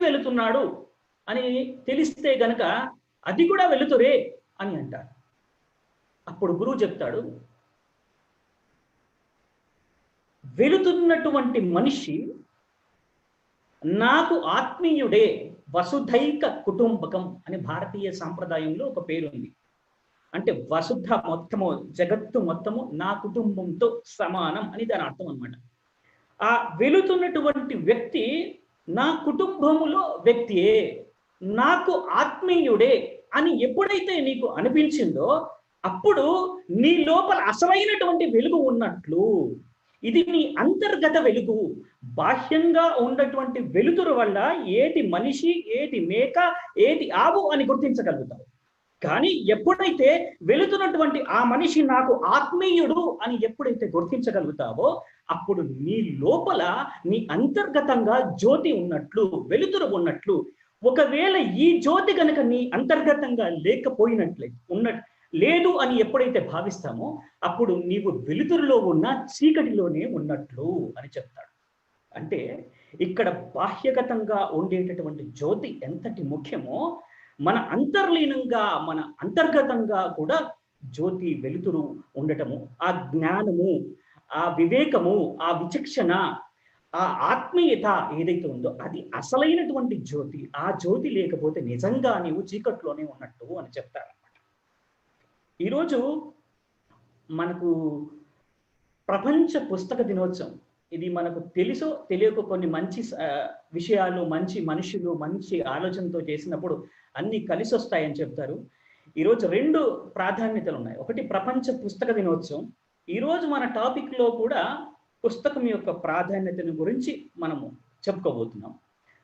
వెళుతున్నాడు అని తెలిస్తే గనక అది కూడా వెలుతురే అని అంటాడు. అప్పుడు గురువు చెప్తాడు, వెళుతున్నటువంటి మనిషి నాకు ఆత్మీయుడే, వసుధైక కుటుంబకం అని భారతీయ సాంప్రదాయంలో ఒక పేరు ఉంది. అంటే వసుధ మొత్తము, జగత్తు మొత్తము నా కుటుంబంతో సమానం అని దాని అర్థం అన్నమాట. ఆ వెళుతున్నటువంటి వ్యక్తి నా కుటుంబములో వ్యక్తియే, నాకు ఆత్మీయుడే అని ఎప్పుడైతే నీకు అనిపించిందో అప్పుడు నీ లోపల అసలైనటువంటి వెలుగు ఉన్నట్లు. ఇది నీ అంతర్గత వెలుగు. బాహ్యంగా ఉన్నటువంటి వెలుతురు వల్ల ఏది మనిషి, ఏది మేక, ఏది ఆవు అని గుర్తించగలుగుతావు. కానీ ఎప్పుడైతే వెళుతున్నటువంటి ఆ మనిషి నాకు ఆత్మీయుడు అని ఎప్పుడైతే గుర్తించగలుగుతావో అప్పుడు నీ లోపల నీ అంతర్గతంగా జ్యోతి ఉన్నట్లు, వెలుతురు ఉన్నట్లు. ఒకవేళ ఈ జ్యోతి కనుక నీ అంతర్గతంగా లేకపోయినట్లే లేదు అని ఎప్పుడైతే భావిస్తామో అప్పుడు నీవు వెలుతురులో ఉన్న చీకటిలోనే ఉన్నట్లు అని చెప్తాడు. అంటే ఇక్కడ బాహ్యగతంగా ఉండేటటువంటి జ్యోతి ఎంతటి ముఖ్యమో మన అంతర్లీనంగా, మన అంతర్గతంగా కూడా జ్యోతి, వెలుతురు ఉండటము, ఆ జ్ఞానము, ఆ వివేకము, ఆ విచక్షణ, ఆ ఆత్మీయత ఏదైతే ఉందో అది అసలైనటువంటి జ్యోతి. ఆ జ్యోతి లేకపోతే నిజంగా నీవు చీకట్లోనే ఉన్నట్టు అని చెప్తారన్నమాట. ఈరోజు మనకు ప్రపంచ పుస్తక దినోత్సవం. ఇది మనకు తెలుసో తెలియక కొన్ని మంచి విషయాలు, మంచి మనుషులు మంచి ఆలోచనతో చేసినప్పుడు అన్ని కలిసి వస్తాయని చెప్తారు. ఈరోజు 2 ప్రాధాన్యతలు ఉన్నాయి. ఒకటి ప్రపంచ పుస్తక దినోత్సవం. ఈరోజు మన టాపిక్లో కూడా పుస్తకం యొక్క ప్రాధాన్యతను గురించి మనము చెప్పుకోబోతున్నాం.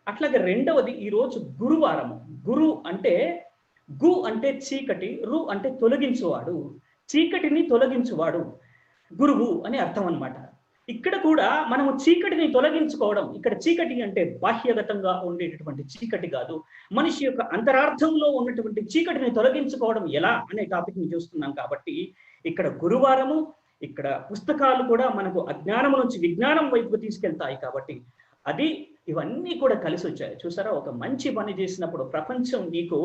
అట్లాగే రెండవది ఈరోజు గురువారము. గురు అంటే గు అంటే చీకటి, రు అంటే తొలగించువాడు, చీకటిని తొలగించువాడు గురువు అని అర్థం అన్నమాట. ఇక్కడ కూడా మనము చీకటిని తొలగించుకోవడం, ఇక్కడ చీకటి అంటే బాహ్యగతంగా ఉండేటటువంటి చీకటి కాదు, మనిషి యొక్క అంతరార్థంలో ఉన్నటువంటి చీకటిని తొలగించుకోవడం ఎలా అనే టాపిక్ ని చూస్తున్నాం. కాబట్టి ఇక్కడ గురువారము, ఇక్కడ పుస్తకాలు కూడా మనకు అజ్ఞానం నుంచి విజ్ఞానం వైపుకు తీసుకెళ్తాయి. కాబట్టి అది ఇవన్నీ కూడా కలిసి వచ్చాయి. చూసారా, ఒక మంచి పని చేసినప్పుడు ప్రపంచం నీకు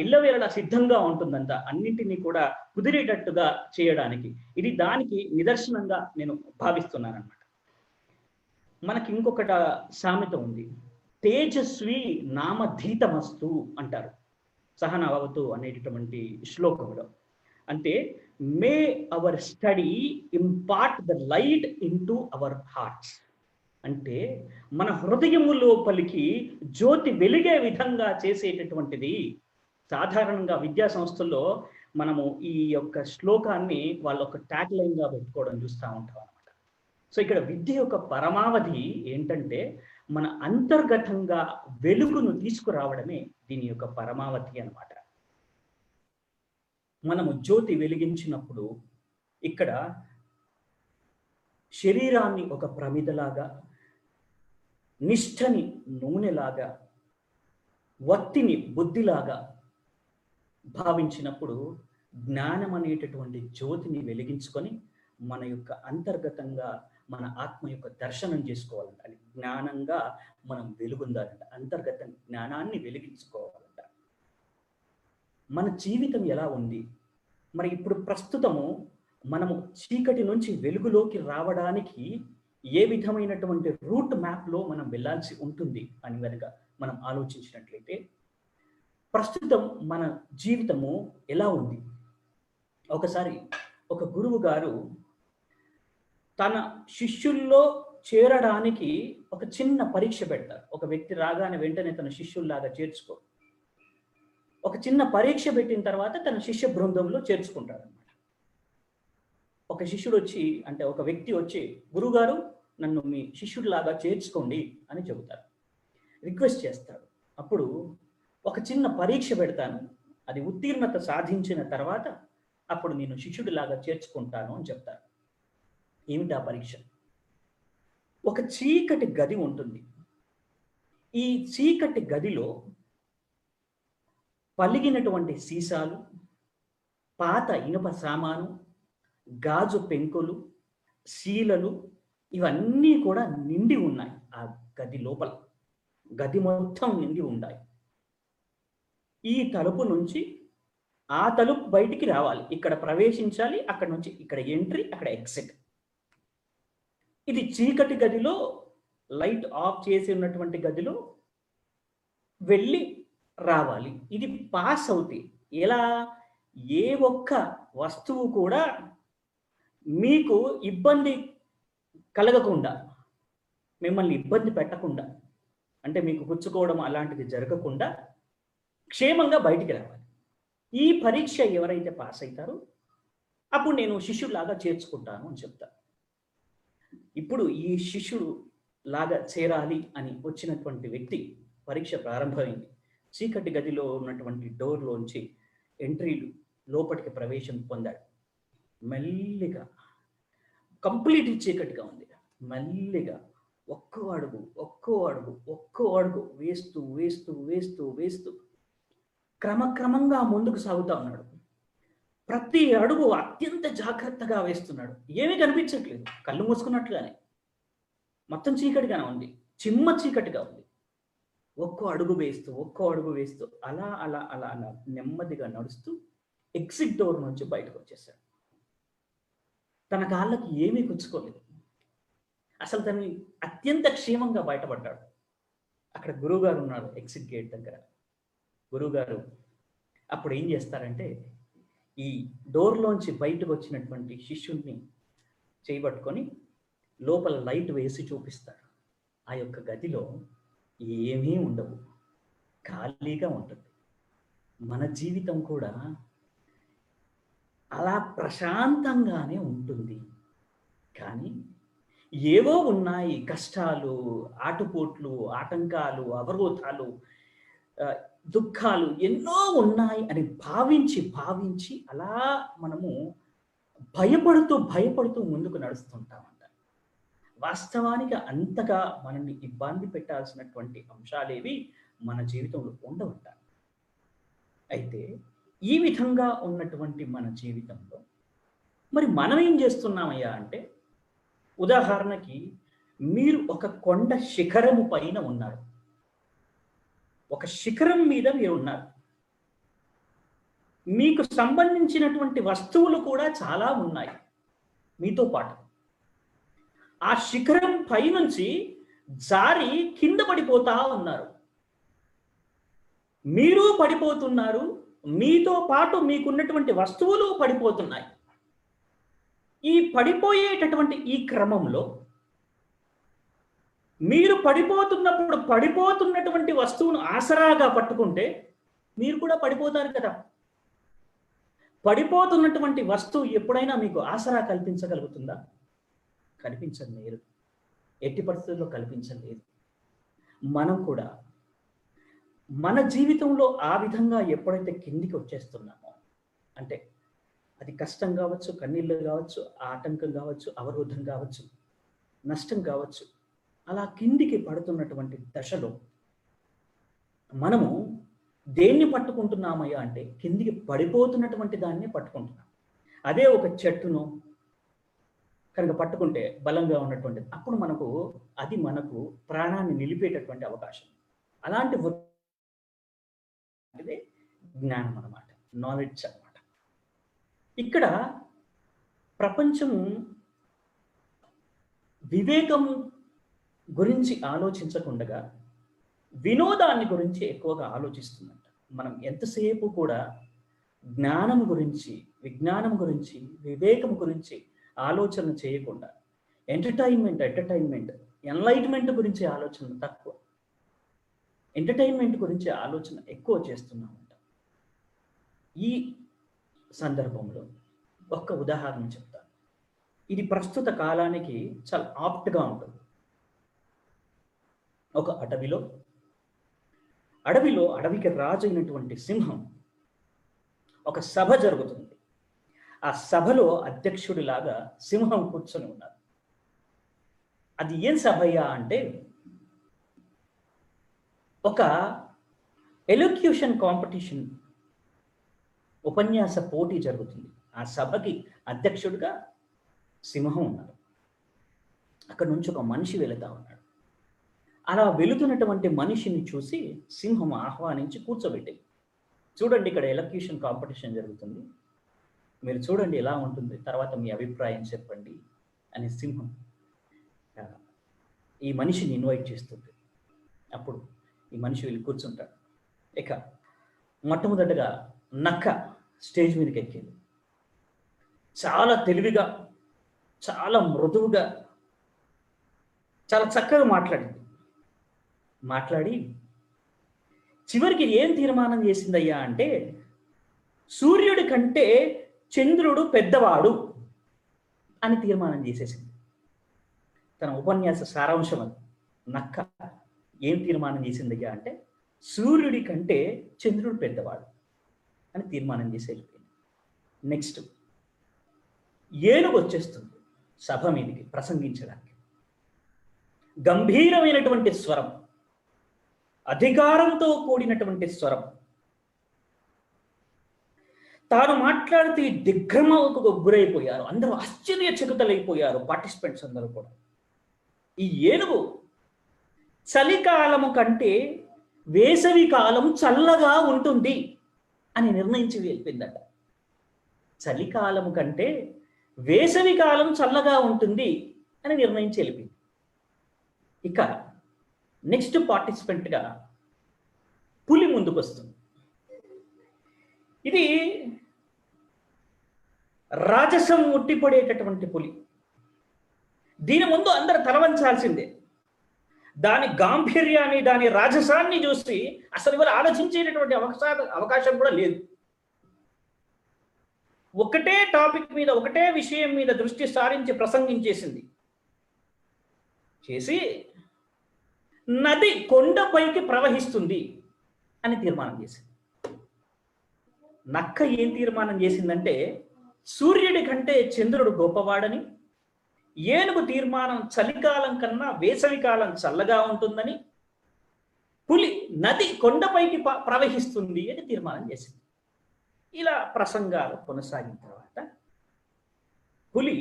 ఇళ్ళవేళలా సిద్ధంగా ఉంటుందంట, అన్నింటినీ కూడా కుదిరేటట్టుగా చేయడానికి. ఇది దానికి నిదర్శనంగా నేను భావిస్తున్నాను అన్నమాట. మనకి ఇంకొకట సామెత ఉంది, తేజస్వి నామధీతమస్తు అంటారు సహనావతు అనేటటువంటి శ్లోకంలో. అంటే may our study impart the light into our hearts. అంటే మన హృదయము లోపలికి జ్యోతి వెలిగే విధంగా చేసేటటువంటిది. సాధారణంగా విద్యా సంస్థల్లో మనము ఈ యొక్క శ్లోకాన్ని వాళ్ళ ఒక ట్యాగ్ లైన్ గా పెట్టుకోవడం చూస్తూ ఉంటాం అనమాట. సో ఇక్కడ విద్య యొక్క పరమావధి ఏంటంటే మన అంతర్గతంగా వెలుగును తీసుకురావడమే దీని యొక్క పరమావధి అన్నమాట. మనము జ్యోతి వెలిగించినప్పుడు ఇక్కడ శరీరాన్ని ఒక ప్రమిదలాగా, నిష్ఠని నూనెలాగా, వత్తిని బుద్ధిలాగా భావించినప్పుడు జ్ఞానం అనేటటువంటి జ్యోతిని వెలిగించుకొని మన యొక్క అంతర్గతంగా మన ఆత్మ యొక్క దర్శనం చేసుకోవాలంట. అది జ్ఞానంగా మనం వెలుగొందాలంట, అంతర్గత జ్ఞానాన్ని వెలిగించుకోవాలంట. మన జీవితం ఎలా ఉంది మరి? ఇప్పుడు ప్రస్తుతము మనము చీకటి నుంచి వెలుగులోకి రావడానికి ఏ విధమైనటువంటి రూట్ మ్యాప్లో మనం వెళ్ళాల్సి ఉంటుంది అని కనుక మనం ఆలోచించినట్లయితే ప్రస్తుతం మన జీవితము ఎలా ఉంది? ఒకసారి ఒక గురువు గారు తన శిష్యుల్లో చేరడానికి ఒక చిన్న పరీక్ష పెడతారు. ఒక వ్యక్తి రాగానే వెంటనే తన శిష్యుల్లాగా చేర్చుకో, ఒక చిన్న పరీక్ష పెట్టిన తర్వాత తన శిష్య బృందంలో చేర్చుకుంటాడు అనమాట. ఒక శిష్యుడు వచ్చి, అంటే ఒక వ్యక్తి వచ్చి, గురువుగారు నన్ను మీ శిష్యుడిలాగా చేర్చుకోండి అని చెబుతారు, రిక్వెస్ట్ చేస్తాడు. అప్పుడు ఒక చిన్న పరీక్ష పెడతాను, అది ఉత్తీర్ణత సాధించిన తర్వాత అప్పుడు నేను శిష్యుడిలాగా చేర్చుకుంటాను అని చెప్తారు. ఏమిటి ఆ పరీక్ష? ఒక చీకటి గది ఉంటుంది. ఈ చీకటి గదిలో పలిగినటువంటి సీసాలు, పాత ఇనుప సామాను, గాజు పెంకులు, శీలలు ఇవన్నీ కూడా నిండి ఉన్నాయి ఆ గది లోపల. గది మొత్తం నిండి ఉండాలి. ఈ తలుపు నుంచి ఆ తలుపు బయటికి రావాలి, ఇక్కడ ప్రవేశించాలి, అక్కడ నుంచి ఇక్కడ ఎంట్రీ, అక్కడ ఎగ్జిట్. ఇది చీకటి గదిలో, లైట్ ఆఫ్ చేసి ఉన్నటువంటి గదిలో వెళ్ళి రావాలి. ఇది పాస్ అవుతాయి. ఎలా? ఏ ఒక్క వస్తువు కూడా మీకు ఇబ్బంది కలగకుండా, మిమ్మల్ని ఇబ్బంది పెట్టకుండా, అంటే మీకు గుచ్చుకోవడం అలాంటిది జరగకుండా క్షేమంగా బయటికి రావాలి. ఈ పరీక్ష ఎవరైతే పాస్ అవుతారో అప్పుడు నేను శిష్యులాగా చేర్చుకుంటాను అని చెప్తాను. ఇప్పుడు ఈ శిష్యుడు లాగా చేరాలి అని వచ్చినటువంటి వ్యక్తి, పరీక్ష ప్రారంభమైంది. చీకటి గదిలో ఉన్నటువంటి డోర్లోంచి ఎంట్రీలు లోపలికి ప్రవేశం పొందాడు. మెల్లిగా, కంప్లీట్ చీకటిగా ఉంది, మెల్లిగా ఒక్కో అడుగు వేస్తూ వేస్తూ వేస్తూ వేస్తూ క్రమక్రమంగా ముందుకు సాగుతా ఉన్నాడు. ప్రతి అడుగు అత్యంత జాగ్రత్తగా వేస్తున్నాడు. ఏమీ కనిపించట్లేదు, కళ్ళు మూసుకున్నట్లుగానే, మొత్తం చీకటిగానే ఉంది, చిమ్మ చీకటిగా ఉంది. ఒక్కో అడుగు వేస్తూ అలా అలా అలా అలా నెమ్మదిగా నడుస్తూ ఎగ్జిట్ డోర్ నుంచి బయటకు వచ్చేసాడు. తన కాళ్ళకి ఏమీ గుచ్చుకోలేదు. అసలు తను అత్యంత క్షేమంగా బయటపడ్డాడు. అక్కడ గురువుగారు ఉన్నాడు ఎగ్జిట్ గేట్ దగ్గర. గురువుగారు అప్పుడు ఏం చేస్తారంటే, ఈ డోర్లోంచి బయటకు వచ్చినటువంటి శిష్యుడిని చేయబట్టుకొని లోపల లైట్ వేసి చూపిస్తారు. ఆ యొక్క గదిలో ఏమీ ఉండవు, ఖాళీగా ఉంటుంది. మన జీవితం కూడా అలా ప్రశాంతంగానే ఉంటుంది. కానీ ఏవో ఉన్నాయి, కష్టాలు, ఆటుపోట్లు, ఆటంకాలు, అవరోధాలు, దుఃఖాలు ఎన్నో ఉన్నాయి అని భావించి అలా మనము భయపడుతూ ముందుకు నడుస్తుంటామంట. వాస్తవానికి అంతగా మనల్ని ఇబ్బంది పెట్టాల్సినటువంటి అంశాలేవి మన జీవితంలో ఉండవంట. అయితే ఈ విధంగా ఉన్నటువంటి మన జీవితంలో మరి మనం ఏం చేస్తున్నామయ్యా అంటే, ఉదాహరణకి మీరు ఒక కొండ శిఖరము పైన ఉన్నారు, ఒక శిఖరం మీద మీరు ఉన్నారు. మీకు సంబంధించినటువంటి వస్తువులు కూడా చాలా ఉన్నాయి మీతో పాటు. ఆ శిఖరం పైనుంచి జారి కింద పడిపోతా ఉన్నారు. మీరు పడిపోతున్నారు, మీతో పాటు మీకున్నటువంటి వస్తువులు పడిపోతున్నాయి. ఈ పడిపోయేటటువంటి ఈ క్రమంలో మీరు పడిపోతున్నటువంటి వస్తువును ఆసరాగా పట్టుకుంటే మీరు కూడా పడిపోతారు కదా. పడిపోతున్నటువంటి వస్తువు ఎప్పుడైనా మీకు ఆసరా కల్పించగలుగుతుందా? కల్పించలేదు, ఎట్టి పరిస్థితుల్లో కల్పించలేదు. మనం కూడా మన జీవితంలో ఆ విధంగా ఎప్పుడైతే కిందికి వచ్చేస్తున్నామో, అంటే అది కష్టం కావచ్చు, కన్నీళ్ళు కావచ్చు, ఆటంకం కావచ్చు, అవరోధం కావచ్చు, నష్టం కావచ్చు, అలా కిందికి పడుతున్నటువంటి దశలో మనము దేన్ని పట్టుకుంటున్నామయ్యా అంటే, కిందికి పడిపోతున్నటువంటి దాన్ని పట్టుకుంటున్నాం. అదే ఒక చెట్టును కనుక పట్టుకుంటే బలంగా ఉన్నటువంటిది, అప్పుడు అది మనకు ప్రాణాన్ని నిలిపేటటువంటి అవకాశం. అలాంటి జ్ఞానం అన్నమాట, నాలెడ్జ్ అన్నమాట. ఇక్కడ ప్రపంచం వివేకం గురించి ఆలోచించకుండా వినోదాన్ని గురించి ఎక్కువగా ఆలోచిస్తుందంట. మనం ఎంతసేపు కూడా జ్ఞానం గురించి, విజ్ఞానం గురించి, వివేకం గురించి ఆలోచన చేయకుండా ఎంటర్టైన్మెంట్, ఎన్లైట్మెంట్ గురించి ఆలోచన తక్కువ, ఎంటర్టైన్మెంట్ గురించి ఆలోచన ఎక్కువ చేస్తున్నామంట. ఈ సందర్భంలో ఒక్క ఉదాహరణ చెప్తాను. ఇది ప్రస్తుత కాలానికి చాలా ఆప్ట్గా ఉంటుంది. ఒక అడవికి రాజు అయినటువంటి సింహం, ఒక సభ జరుగుతుంది. ఆ సభలో అధ్యక్షుడిలాగా సింహం కూర్చొని ఉన్నారు. అది ఏం సభయ్యా అంటే, ఒక ఎలోక్యూషన్ కాంపిటీషన్, ఉపన్యాస పోటీ జరుగుతుంది. ఆ సభకి అధ్యక్షుడిగా సింహం ఉన్నారు. అక్కడ నుంచి ఒక మనిషి వెళుతా ఉన్నాడు. అలా వెళుతున్నటువంటి మనిషిని చూసి సింహం ఆహ్వానించి కూర్చోబెట్టింది. చూడండి, ఇక్కడ ఎలక్యూషన్ కాంపిటీషన్ జరుగుతుంది, మీరు చూడండి ఎలా ఉంటుంది, తర్వాత మీ అభిప్రాయం చెప్పండి అని సింహం ఈ మనిషిని ఇన్వైట్ చేస్తుంది. అప్పుడు ఈ మనిషి వెళ్ళి కూర్చుంటాడు. ఇక మొట్టమొదటిగా నక్క స్టేజ్ మీదకి ఎక్కింది. చాలా తెలివిగా, చాలా మృదువుగా, చాలా చక్కగా మాట్లాడి చివరికి ఏం తీర్మానం చేసిందయ్యా అంటే, సూర్యుడి కంటే చంద్రుడు పెద్దవాడు అని తీర్మానం చేసేసింది. తన ఉపన్యాస సారాంశం అది. నక్క ఏం తీర్మానం చేసిందయ్యా అంటే, సూర్యుడి కంటే చంద్రుడు పెద్దవాడు అని తీర్మానం చేసి వెళ్ళిపోయింది. నెక్స్ట్ ఏనుగు వచ్చేస్తుంది సభ మీదకి ప్రసంగించడానికి. గంభీరమైనటువంటి స్వరం, అధికారంతో కూడినటువంటి స్వరం. తాను మాట్లాడితే దిగ్భ్రమకు గురైపోయారు, అందరూ ఆశ్చర్యచకితులైపోయారు పార్టిసిపెంట్స్ అందరూ కూడా. ఈ ఏనుగు చలికాలము కంటే వేసవి కాలం చల్లగా ఉంటుంది అని నిర్ణయించి వెళ్ళిపోయిందట. చలికాలము కంటే వేసవి కాలం చల్లగా ఉంటుంది అని నిర్ణయించి వెళ్ళిపోయింది. ఇక నెక్స్ట్ పార్టిసిపెంట్గా పులి ముందుకు వస్తుంది. ఇది రాజసం ఉట్టిపడేటటువంటి పులి. దీని ముందు అందరు తలవంచాల్సిందే. దాని గాంభీర్యాన్ని, దాని రాజసాన్ని చూసి అసలు ఇవాళ ఆలోచించేటటువంటి అవకాశం కూడా లేదు. ఒకటే టాపిక్ మీద, ఒకటే విషయం మీద దృష్టి సారించి ప్రసంగించేసింది. చేసి నది కొండపైకి ప్రవహిస్తుంది అని తీర్మానం చేసింది. నక్క ఏం తీర్మానం చేసిందంటే, సూర్యుడి కంటే చంద్రుడు గొప్పవాడని, ఏనుగు తీర్మానం చలికాలం కన్నా వేసవికాలం చల్లగా ఉంటుందని, పులి నది కొండపైకి ప్రవహిస్తుంది అని తీర్మానం చేసింది. ఇలా ప్రసంగాలు కొనసాగిన తర్వాత పులి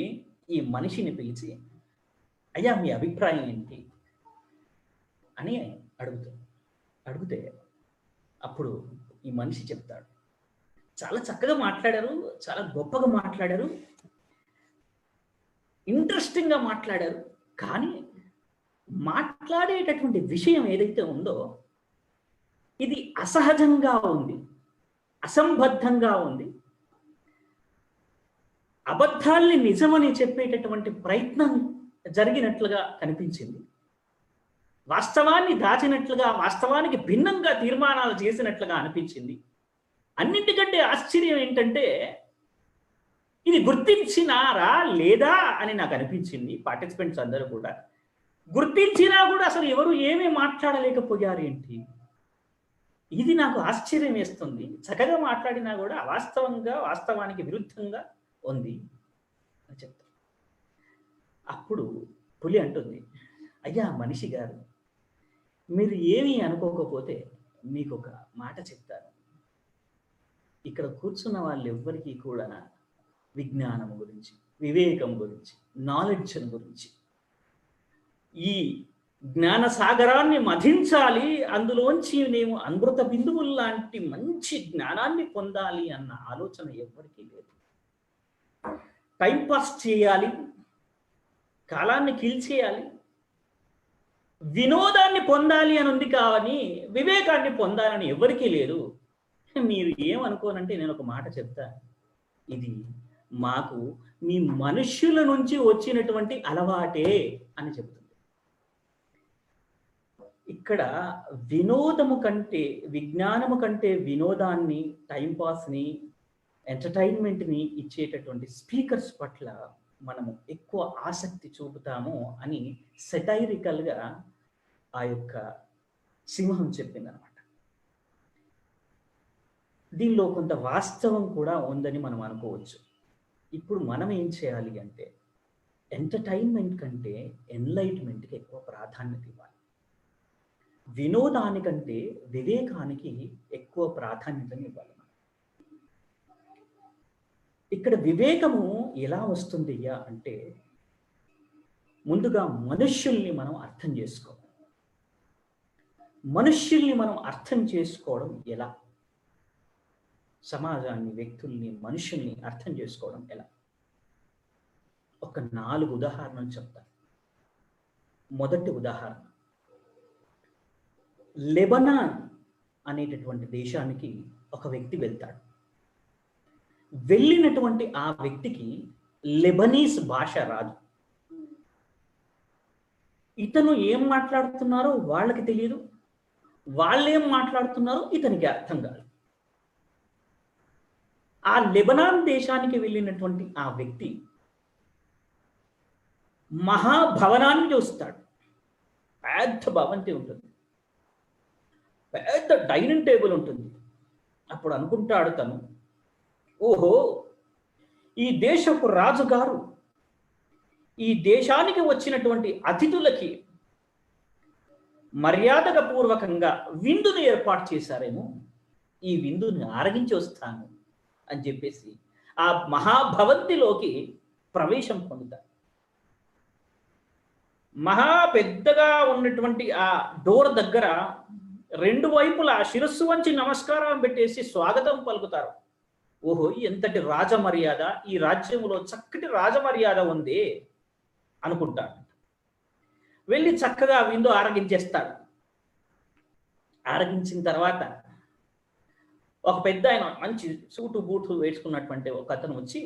ఈ మనిషిని పిలిచి, అయ్యా మీ అభిప్రాయం ఏంటి అని అడిగితే అప్పుడు ఈ మనిషి చెప్తాడు, చాలా చక్కగా మాట్లాడారు, చాలా గొప్పగా మాట్లాడారు, ఇంట్రెస్టింగ్గా మాట్లాడారు, కానీ మాట్లాడేటటువంటి విషయం ఏదైతే ఉందో ఇది అసహజంగా ఉంది, అసంబద్ధంగా ఉంది, అబద్ధాల్ని నిజమని చెప్పేటటువంటి ప్రయత్నం జరిగినట్లుగా కనిపించింది, వాస్తవాన్ని దాచినట్లుగా, వాస్తవానికి భిన్నంగా తీర్మానాలు చేసినట్లుగా అనిపించింది. అన్నింటికంటే ఆశ్చర్యం ఏంటంటే, ఇది గుర్తించినారా లేదా అని నాకు అనిపించింది. పార్టిసిపెంట్స్ అందరూ కూడా గుర్తించినా కూడా అసలు ఎవరు ఏమీ మాట్లాడలేకపోయారు ఏంటి, ఇది నాకు ఆశ్చర్యం వేస్తుంది. చక్కగా మాట్లాడినా కూడా వాస్తవానికి విరుద్ధంగా ఉంది అని చెప్తాను. అప్పుడు పులి అంటుంది, అయ్యా మనిషి గారు, మీరు ఏమీ అనుకోకపోతే మీకు ఒక మాట చెప్తాను. ఇక్కడ కూర్చున్న వాళ్ళు ఎవ్వరికీ కూడా విజ్ఞానం గురించి, వివేకం గురించి, నాలెడ్జ్ గురించి, ఈ జ్ఞాన సాగరాన్ని మధించాలి, అందులోంచి నేను అమృత బిందువులు లాంటి మంచి జ్ఞానాన్ని పొందాలి అన్న ఆలోచన ఎవ్వరికీ లేదు. టైంపాస్ చేయాలి, కాలాన్ని కీల్చేయాలి, వినోదాన్ని పొందాలి అని ఉంది, కానీ వివేకాన్ని పొందాలని ఎవరికీ లేదు. మీరు ఏమనుకోనంటే నేను ఒక మాట చెప్తా, ఇది మాకు మీ మనుష్యుల నుంచి వచ్చినటువంటి అలవాటే అని చెప్తుంది. ఇక్కడ వినోదము కంటే, విజ్ఞానము కంటే వినోదాన్ని, టైంపాస్ని, ఎంటర్టైన్మెంట్ని ఇచ్చేటటువంటి స్పీకర్స్ పట్ల మనము ఎక్కువ ఆసక్తి చూపుతాము అని సెటైరికల్గా ఆ యొక్క సింహం చెప్పిందనమాట. దీనిలో కొంత వాస్తవం కూడా ఉందని మనం అనుకోవచ్చు. ఇప్పుడు మనం ఏం చేయాలి అంటే, ఎంటర్టైన్మెంట్ కంటే ఎన్లైట్మెంట్కి ఎక్కువ ప్రాధాన్యత ఇవ్వాలి, వినోదానికంటే వివేకానికి ఎక్కువ ప్రాధాన్యతని ఇవ్వాలి. ఇక్కడ వివేకము ఎలా వస్తుంది అంటే, ముందుగా మనుష్యుల్ని మనం అర్థం చేసుకోవాలి. మనుష్యుల్ని మనం అర్థం చేసుకోవడం ఎలా, సమాజాన్ని, వ్యక్తుల్ని, మనుషుల్ని అర్థం చేసుకోవడం ఎలా? ఒక 4 ఉదాహరణలు చెప్తాను. మొదటి ఉదాహరణ, లెబనాన్ అనేటటువంటి దేశానికి ఒక వ్యక్తి వెళ్తాడు. వెళ్ళినటువంటి ఆ వ్యక్తికి లెబనీస్ భాష రాదు. ఇతను ఏం మాట్లాడుతున్నారో వాళ్ళకి తెలియదు, వాళ్ళేం మాట్లాడుతున్నారో ఇతనికి అర్థం కాదు. ఆ లెబనాన్ దేశానికి వెళ్ళినటువంటి ఆ వ్యక్తి మహాభవనాన్ని చూస్తాడు. పెద్ద భవంతి ఉంటుంది, పెద్ద డైనింగ్ టేబుల్ ఉంటుంది. అప్పుడు అనుకుంటాడు తను, ఓహో, ఈ దేశపు రాజుగారు ఈ దేశానికి వచ్చినటువంటి అతిథులకి మర్యాదగా పూర్వకంగా విందును ఏర్పాటు చేశారేమో, ఈ విందుని ఆరగించి వస్తాను అని చెప్పేసి ఆ మహాభవంతిలోకి ప్రవేశం పొందుతారు. మహా పెద్దగా ఉన్నటువంటి ఆ డోర్ దగ్గర 2 వైపులా శిరస్సు వంచి నమస్కారం పెట్టేసి స్వాగతం పలుకుతారు. ఓహో, ఎంతటి రాజమర్యాద, ఈ రాజ్యంలో చక్కటి రాజమర్యాద ఉంది అనుకుంటాడు. వెళ్ళి చక్కగా విందు ఆరగించేస్తాడు. ఆరగించిన తర్వాత ఒక పెద్ద ఆయన, మంచి సూటు బూటు వేసుకున్నటువంటి ఒక అతను వచ్చి,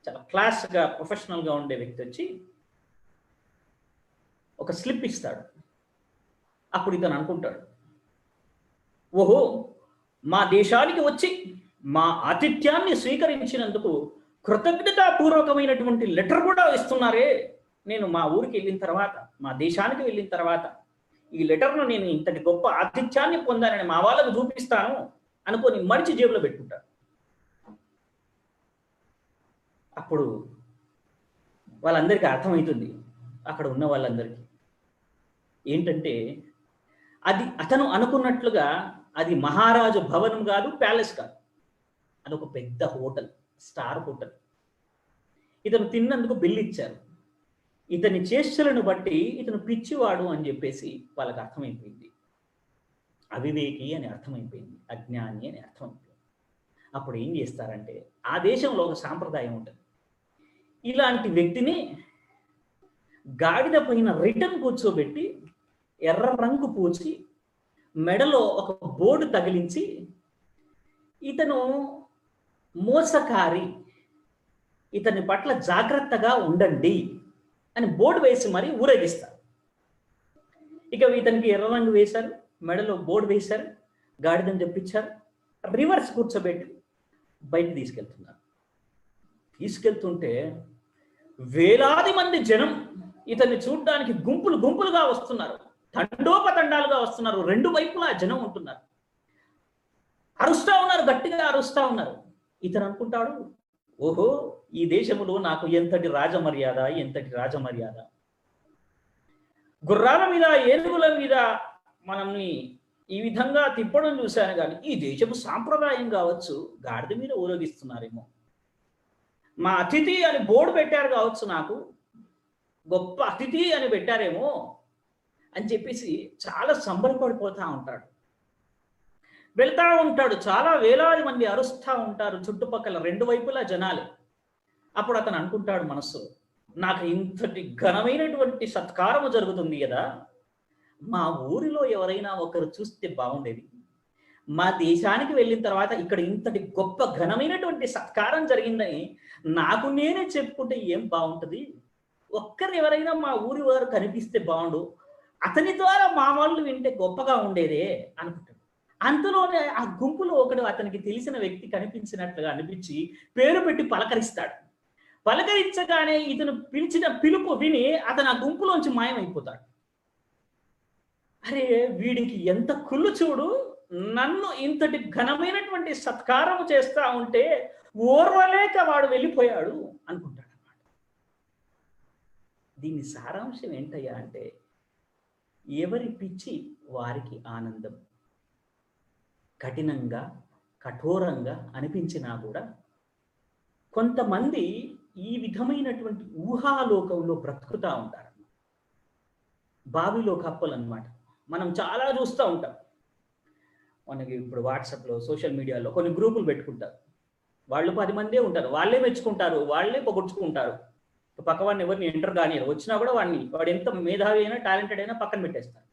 చాలా క్లాస్గా ప్రొఫెషనల్గా ఉండే వ్యక్తి వచ్చి ఒక స్లిప్ ఇస్తాడు. అప్పుడు ఇతను అనుకుంటాడు, ఓహో, మా దేశానికి వచ్చి మా ఆతిథ్యాన్ని స్వీకరించినందుకు కృతజ్ఞతాపూర్వకమైనటువంటి లెటర్ కూడా ఇస్తున్నారే. నేను మా ఊరికి వెళ్ళిన తర్వాత, మా దేశానికి వెళ్ళిన తర్వాత ఈ లెటర్ను నేను ఇంతటి గొప్ప ఆతిథ్యాన్ని పొందానని మా వాళ్ళకు చూపిస్తాను అనుకొని మడిచి జేబులో పెట్టుకుంటాడు. అప్పుడు వాళ్ళందరికీ అర్థమవుతుంది, అక్కడ ఉన్న వాళ్ళందరికీ ఏంటంటే, అది అతను అనుకున్నట్లుగా అది మహారాజు భవనం కాదు, ప్యాలెస్ కాదు, అదొక పెద్ద హోటల్, స్టార్ హోటల్. ఇతను తిన్నందుకు బిల్లు ఇచ్చారు. ఇతని చేష్టలను బట్టి ఇతను పిచ్చివాడు అని చెప్పేసి వాళ్ళకి అర్థమైపోయింది. అవివేకి అని అర్థమైపోయింది, అజ్ఞాని అని అర్థమైపోయింది. అప్పుడు ఏం చేస్తారంటే, ఆ దేశంలో ఒక సాంప్రదాయం ఉంటుంది. ఇలాంటి వ్యక్తిని గాడిద పైన రిటర్న్ కూర్చోబెట్టి ఎర్ర రంగు పూసి మెడలో ఒక బోర్డు తగిలించి, ఇతను మోసకారి, ఇతని పట్ల జాగ్రత్తగా ఉండండి అని బోర్డు వేసి మరీ ఊరేగిస్తారు. ఇక ఇతనికి ఎర్ర రంగు వేశారు, మెడలో బోర్డు వేశారు, గాడిదని తెప్పించారు, రివర్స్ కూర్చోబెట్టి బయట తీసుకెళ్తున్నారు. తీసుకెళ్తుంటే వేలాది మంది జనం ఇతన్ని చూడడానికి గుంపులు గుంపులుగా వస్తున్నారు, తండోపతండాలుగా వస్తున్నారు. 2 వైపులా జనం ఉంటున్నారు, అరుస్తా ఉన్నారు, గట్టిగా అరుస్తా ఉన్నారు. ఇతను అనుకుంటాడు, ఓహో, ఈ దేశంలో నాకు ఎంతటి రాజమర్యాద, ఎంతటి రాజమర్యాద. గుర్రాల మీద, ఏనుగుల మీద మనల్ని ఈ విధంగా తిప్పడం చూశాను, కానీ ఈ దేశపు సాంప్రదాయం కావచ్చు, గాడిద మీద ఊరేగిస్తున్నారేమో. మా అతిథి అని బోర్డు పెట్టారు కావచ్చు, నాకు గొప్ప అతిథి అని పెట్టారేమో అని చెప్పేసి చాలా సంబరపడిపోతూ ఉంటాడు. వెళ్తా ఉంటాడు, చాలా వేలాది మంది అరుస్తూ ఉంటారు, చుట్టుపక్కల 2 వైపులా జనాలు. అప్పుడు అతను అనుకుంటాడు మనస్సు, నాకు ఇంతటి ఘనమైనటువంటి సత్కారము జరుగుతుంది కదా, మా ఊరిలో ఎవరైనా ఒకరు చూస్తే బాగుండేది. మా దేశానికి వెళ్ళిన తర్వాత ఇక్కడ ఇంతటి గొప్ప ఘనమైనటువంటి సత్కారం జరిగిందని నాకు నేనే చెప్పుకుంటే ఏం బాగుంటుంది. ఒక్కరు ఎవరైనా మా ఊరి వారు కనిపిస్తే బాగుండు, అతని ద్వారా మా వాళ్ళు వింటే గొప్పగా ఉండేదే అనుకుంటాడు. అంతలోనే ఆ గుంపులో ఒకడు అతనికి తెలిసిన వ్యక్తి కనిపించినట్లుగా అనిపించి పేరు పెట్టి పలకరిస్తాడు. పలకరించగానే ఇతను పిలిచిన పిలుపు విని అతను ఆ గుంపులోంచి మాయమైపోతాడు. అరే, వీడికి ఎంత కుళ్ళు చూడు, నన్ను ఇంతటి ఘనమైనటువంటి సత్కారము చేస్తా ఉంటే ఓర్వలేక వాడు వెళ్ళిపోయాడు అనుకుంటాడు అన్నమాట. దీని సారాంశం ఏంటయ్యా అంటే, ఎవరి పిచ్చి వారికి ఆనందం. కఠినంగా, కఠోరంగా అనిపించినా కూడా కొంతమంది ఈ విధమైనటువంటి ఊహాలోకంలో బ్రతుకుతూ ఉంటారు. బావిలో కప్పలు అన్నమాట. మనం చాలా చూస్తూ ఉంటాం. మనకి ఇప్పుడు వాట్సాప్లో, సోషల్ మీడియాలో కొన్ని గ్రూపులు పెట్టుకుంటారు. వాళ్ళు 10 మందే ఉంటారు. వాళ్ళే మెచ్చుకుంటారు, వాళ్ళే పొగుడ్చుకుంటారు. పక్కవాడిని ఎవరిని ఎంటర్ కానియరు. వచ్చినా కూడా వాడు ఎంత మేధావి అయినా, టాలెంటెడ్ అయినా పక్కన పెట్టేస్తారు.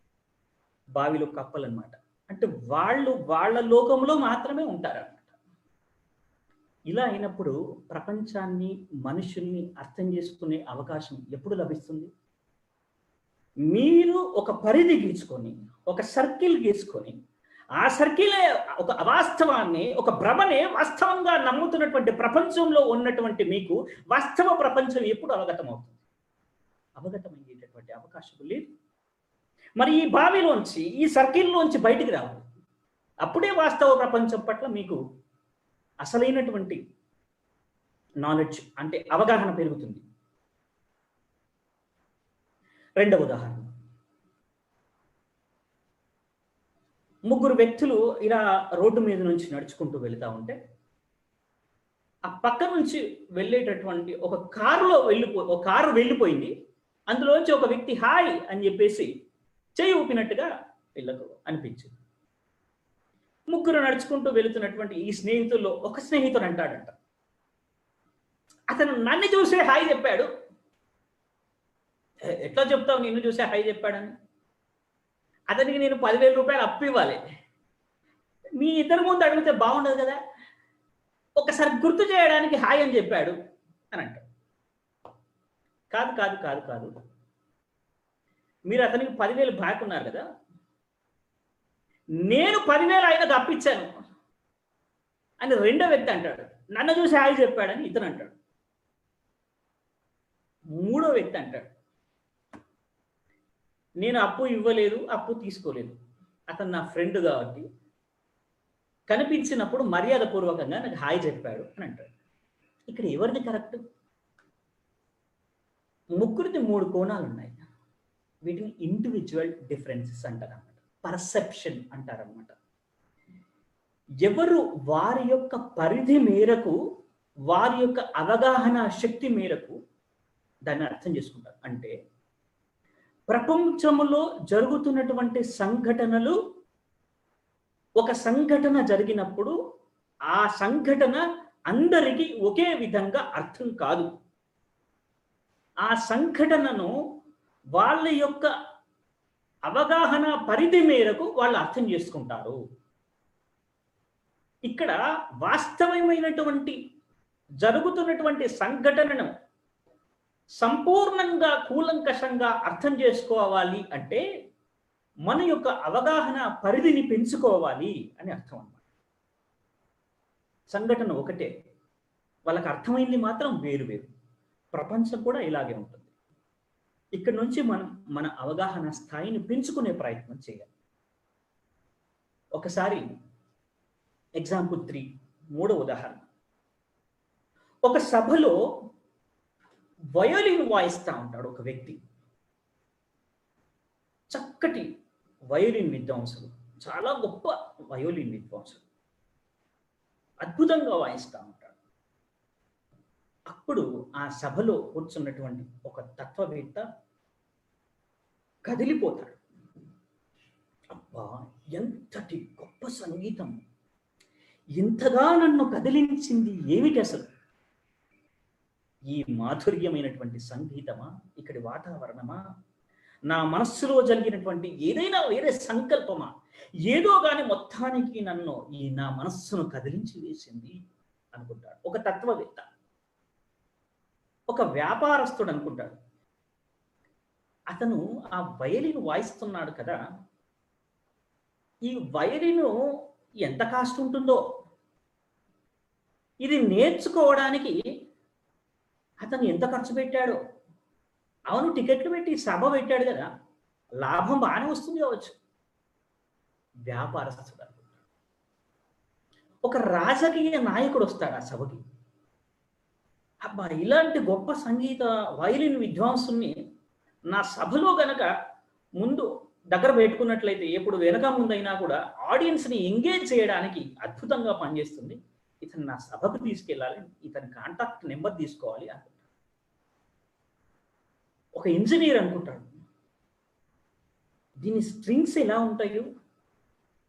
బావిలో కప్పలన్నమాట. అంటే వాళ్ళు వాళ్ళ లోకంలో మాత్రమే ఉంటారన్నమాట. ఇలా అయినప్పుడు ప్రపంచాన్ని, మనుషుల్ని అర్థం చేసుకునే అవకాశం ఎప్పుడు లభిస్తుంది? మీరు ఒక పరిధి గీసుకొని, ఒక సర్కిల్ గీసుకొని, ఆ సర్కిలే ఒక అవాస్తవాన్ని, ఒక భ్రమనే వాస్తవంగా నమ్ముతున్నటువంటి ప్రపంచంలో ఉన్నటువంటి మీకు వాస్తవ ప్రపంచం ఎప్పుడు అవగతమవుతుంది? అవగతమయ్యేటటువంటి అవకాశం లేదు. మరి ఈ బావిలోంచి, ఈ సర్కిల్లోంచి బయటికి రావాలి. అప్పుడే వాస్తవ ప్రపంచం పట్ల మీకు అసలైనటువంటి నాలెడ్జ్ అంటే అవగాహన పెరుగుతుంది. రెండవ ఉదాహరణ, ముగ్గురు వ్యక్తులు ఇలా రోడ్డు మీద నుంచి నడుచుకుంటూ వెళ్తా ఉంటే, ఆ పక్క నుంచి వెళ్ళేటటువంటి ఒక కారు వెళ్ళిపోయింది. అందులోంచి ఒక వ్యక్తి హాయ్ అని చెప్పేసి చేయి ఊపినట్టుగా వీళ్ళకు అనిపించింది. ముగ్గురు నడుచుకుంటూ వెళుతున్నటువంటి ఈ స్నేహితుల్లో ఒక స్నేహితుడు అంటాడంట, అతను నన్ను చూసే హాయ్ చెప్పాడు. ఎట్లా చెప్తావు నిన్ను చూసే హాయ్ చెప్పాడని? అతనికి నేను 10,000 రూపాయలు అప్పు ఇవ్వాలి. మీ ఇద్దరి ముందు అడిగితే బాగుండదు కదా, ఒకసారి గుర్తు చేయడానికి హాయ్ అని చెప్పాడు అని అంటాడు. కాదు కాదు కాదు కాదు, మీరు అతనికి 10,000 బ్యాక్ ఉన్నారు కదా, నేను 10,000 ఆయనకు అప్పిచ్చాను అని రెండో వ్యక్తి అంటాడు. నన్ను చూసి హాయ్ చెప్పాడని ఇతను అంటాడు. మూడో వ్యక్తి అంటాడు, నేను అప్పు ఇవ్వలేదు, అప్పు తీసుకోలేదు, అతను నా ఫ్రెండ్ కాబట్టి కనిపించినప్పుడు మర్యాద పూర్వకంగా నాకు హాయ్ చెప్పాడు అని అంటాడు. ఇక్కడ ఎవరిది కరెక్ట్? ముగ్గురిది 3 కోణాలు ఉన్నాయి. వీటిని ఇండివిజువల్ డిఫరెన్సెస్ అంటారన్నమాట, పర్సెప్షన్ అంటారన్నమాట. ఎవరు వారి యొక్క పరిధి మేరకు, వారి యొక్క అవగాహన శక్తి మేరకు దాన్ని అర్థం చేసుకుంటారు. అంటే ప్రపంచంలో జరుగుతున్నటువంటి సంఘటనలు, ఒక సంఘటన జరిగినప్పుడు ఆ సంఘటన అందరికీ ఒకే విధంగా అర్థం కాదు. ఆ సంఘటనను వాళ్ళ యొక్క అవగాహన పరిధి మేరకు వాళ్ళు అర్థం చేసుకుంటారు. ఇక్కడ వాస్తవమైనటువంటి జరుగుతున్నటువంటి సంఘటనను సంపూర్ణంగా కూలంకషంగా అర్థం చేసుకోవాలి అంటే మన యొక్క అవగాహన పరిధిని పెంచుకోవాలి అని అర్థం అన్నమాట. సంఘటన ఒకటే, వాళ్ళకి అర్థమైంది మాత్రం వేరు వేరు. ప్రపంచం కూడా ఇలాగే ఉంటుంది. ఇక్కడ నుంచి మనం మన అవగాహన స్థాయిని పెంచుకునే ప్రయత్నం చేయాలి. ఒకసారి ఎగ్జాంపుల్ 3, మూడో ఉదాహరణ. ఒక సభలో వయోలిన్ వాయిస్తా ఉంటాడు ఒక వ్యక్తి. చక్కటి వయోలిన్ విద్వాంసుడు, చాలా గొప్ప వయోలిన్ విద్వాంసుడు, అద్భుతంగా వాయిస్తూ ఉంటాడు. అప్పుడు ఆ సభలో కూర్చున్నటువంటి ఒక తత్వవేత్త కదిలిపోతాడు. అబ్బా, ఎంతటి గొప్ప సంగీతం, ఇంతగా నన్ను కదిలించింది ఏమిటి అసలు? ఈ మాధుర్యమైనటువంటి సంగీతమా, ఇక్కడి వాతావరణమా, నా మనస్సులో జరిగినటువంటి ఏదైనా వేరే సంకల్పమా, ఏదో కానీ మొత్తానికి నన్ను నా మనస్సును కదిలించి వేసింది అనుకుంటాడు ఒక తత్వవేత్త. ఒక వ్యాపారస్తుడు అనుకుంటాడు, అతను ఆ వయలిన్ వాయిస్తున్నాడు కదా, ఈ వయలిను ఎంత కాస్ట్ ఉంటుందో, ఇది నేర్చుకోవడానికి అతను ఎంత ఖర్చు పెట్టాడో, అవును టికెట్లు పెట్టి సభ పెట్టాడు కదా, లాభం బాగానే వస్తుంది కావచ్చు. వ్యాపారస్తుడు అనుకుంటాడు. ఒక రాజకీయ నాయకుడు వస్తాడు ఆ సభకి, అబ్బా ఇలాంటి గొప్ప సంగీత వయలిన్ విద్వాంసుని నా సభలో గనక ముందు దగ్గర పెట్టుకున్నట్లయితే ఎప్పుడు వెనక ముందైనా కూడా ఆడియన్స్ని ఎంగేజ్ చేయడానికి అద్భుతంగా పనిచేస్తుంది, ఇతను నా సభకు తీసుకెళ్ళాలి, ఇతని కాంటాక్ట్ నెంబర్ తీసుకోవాలి అనుకుంటాడు. ఒక ఇంజనీర్ అనుకుంటాడు, దీని స్ట్రింగ్స్ ఎలా ఉంటాయో,